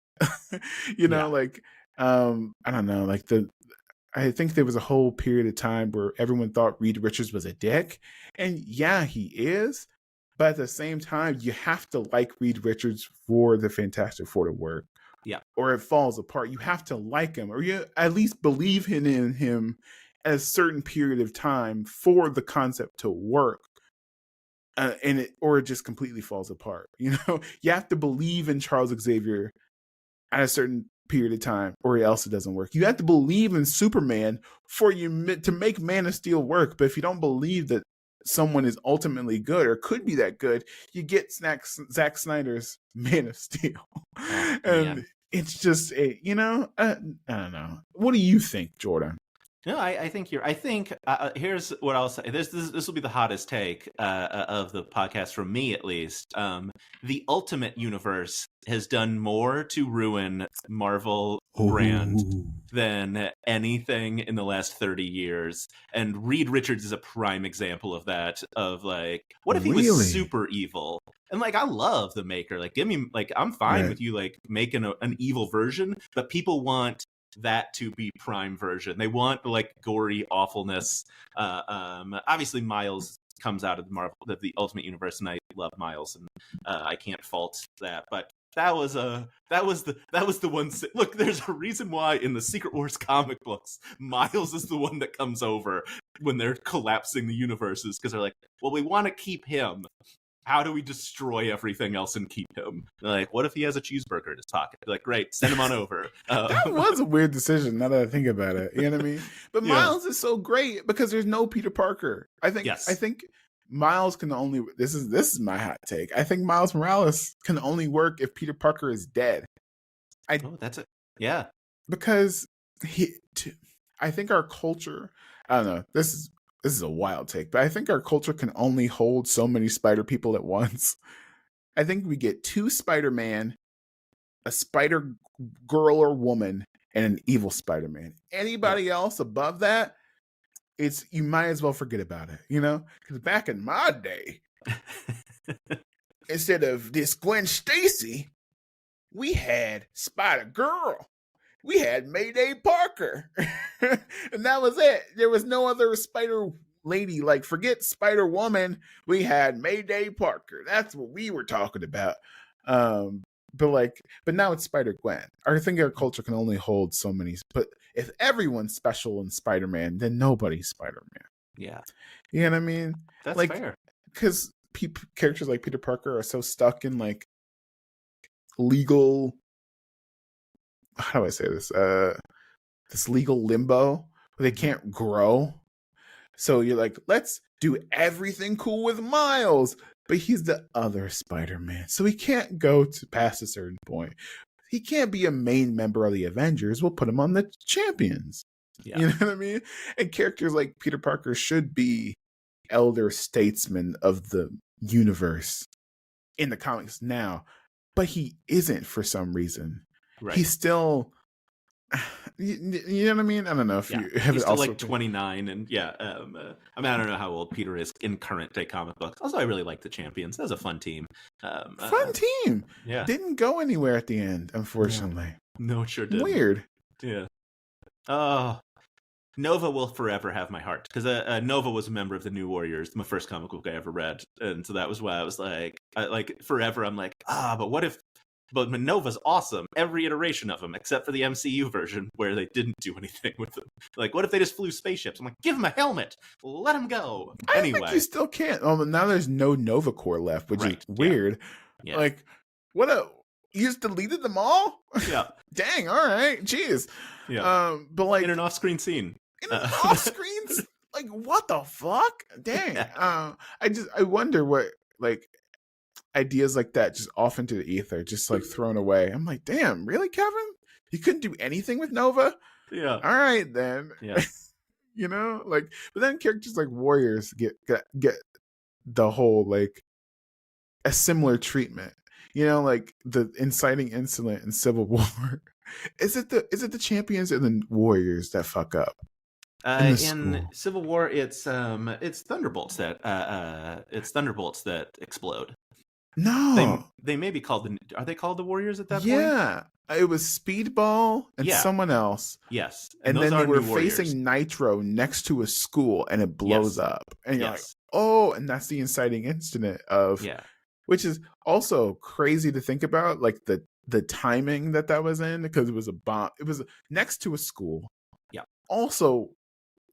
You know, Yeah. like I don't know, like I think there was a whole period of time where everyone thought Reed Richards was a dick. And yeah, he is. But at the same time, you have to like Reed Richards for the Fantastic Four to work. Yeah. Or it falls apart. You have to like him, or you at least believe in him at a certain period of time for the concept to work. And it just completely falls apart. You know, you have to believe in Charles Xavier at a certain period of time, or else it doesn't work. You have to believe in Superman for you to make Man of Steel work. But if you don't believe that someone is ultimately good or could be that good, you get Zack Snyder's Man of Steel. Oh, And man. it's just I don't know. What do you think, Jordan? No, I think I think here's what I'll say. This will be the hottest take of the podcast from me, at least. The Ultimate Universe has done more to ruin Marvel brand than anything in the last 30 years. And Reed Richards is a prime example of that. Of like, what if he Really? was super evil? And like, I love the Maker. Like, give me like, I'm fine Right. with you like making an evil version, but people want that to be prime version. They want like gory awfulness. Obviously Miles comes out of the Ultimate Universe, and I love Miles, and I can't fault that. But that was the one. Look, there's a reason why in the Secret Wars comic books, Miles is the one that comes over when they're collapsing the universes, because they're like, well, we want to keep him. How do we destroy everything else and keep him? Like, what if he has a cheeseburger in his pocket? Like, great, send him on over. That was a weird decision now that I think about it. You know what I mean? But Yeah. Miles is so great because there's no Peter Parker. I think Miles can only this is my hot take. I think Miles Morales can only work if Peter Parker is dead. That's it. Yeah. Because I think our culture, I don't know, this is a wild take, but I think our culture can only hold so many Spider people at once. I think we get 2 Spider-Man, a Spider Girl or woman, and an evil Spider-Man. Anybody else above that, you might as well forget about it, you know? Because back in my day, instead of this Gwen Stacy, we had Spider Girl. We had Mayday Parker. And that was it. There was no other Spider lady. Like, forget Spider Woman. We had Mayday Parker. That's what we were talking about. But now it's Spider Gwen. I think our culture can only hold so many. But if everyone's special in Spider-Man, then nobody's Spider-Man. Yeah. You know what I mean? That's like, fair. because characters like Peter Parker are so stuck in like legal, how do I say this? This legal limbo where they can't grow. So you're like, let's do everything cool with Miles, but he's the other Spider-Man, so he can't go to past a certain point. He can't be a main member of the Avengers. We'll put him on the Champions. Yeah. You know what I mean? And characters like Peter Parker should be elder statesmen of the universe in the comics now, but he isn't for some reason. Right. He's still, you know what I mean? I don't know if you have he's it still also like 29, and I mean, I don't know how old Peter is in current day comic books. Also, I really like the Champions. That was a fun team. Fun team. Yeah, didn't go anywhere at the end, unfortunately. No, it sure did. Weird. Yeah. Oh, Nova will forever have my heart, because Nova was a member of the New Warriors, my first comic book I ever read, and so that was why I was like forever. I'm like, but what if? But Nova's awesome, every iteration of him, except for the MCU version where they didn't do anything with them. Like, what if they just flew spaceships? I'm like, give him a helmet, let him go. Anyway, think you still can't. Oh, now there's no Nova Corps left, which is weird. Yeah. Like, you just deleted them all? Yeah. Dang. All right. Jeez. Yeah. But like in an off-screen scene. In an off-screen. Like, what the fuck? Dang. I wonder what like ideas like that just off into the ether, just like thrown away. I'm like, damn, really, Kevin? You couldn't do anything with Nova? Yeah. All right then. Yeah. You know, like, but then characters like Warriors get the whole like a similar treatment. You know, like the inciting incident in Civil War. Is it the Champions or the Warriors that fuck up? In Civil War, it's Thunderbolts that explode. No, they may be called are they called the Warriors at that point? Yeah, it was Speedball and someone else. Yes, and then they were facing Nitro next to a school, and it blows up, and you're like, oh, and that's the inciting incident of which is also crazy to think about, like the timing that was in, because it was a bomb. It was next to a school. Yeah. Also,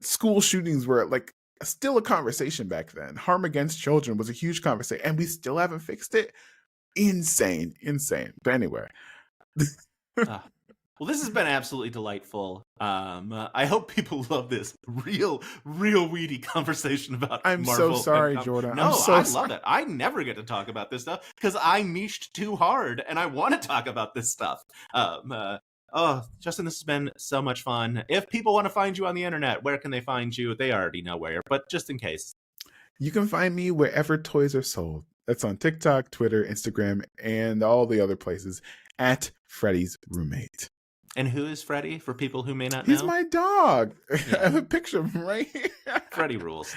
school shootings were like still a conversation back then. Harm against children was a huge conversation, and we still haven't fixed it. Insane. But anyway. Well, this has been absolutely delightful. I hope people love this real weedy conversation about I'm Marvel. So sorry, Jordan. No, I love it. I never get to talk about this stuff because I niched too hard, and I want to talk about this stuff. Justin, this has been so much fun. If people want to find you on the internet, where can they find you? They already know where, but just in case. You can find me wherever toys are sold. That's on TikTok, Twitter, Instagram, and all the other places at Freddie's Roommate. And who is Freddie, for people who may not know? He's my dog. Yeah. I have a picture of him right here. Freddie rules.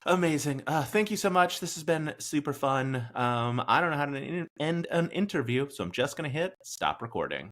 Amazing. Thank you so much. This has been super fun. I don't know how to end an interview, so I'm just going to hit stop recording.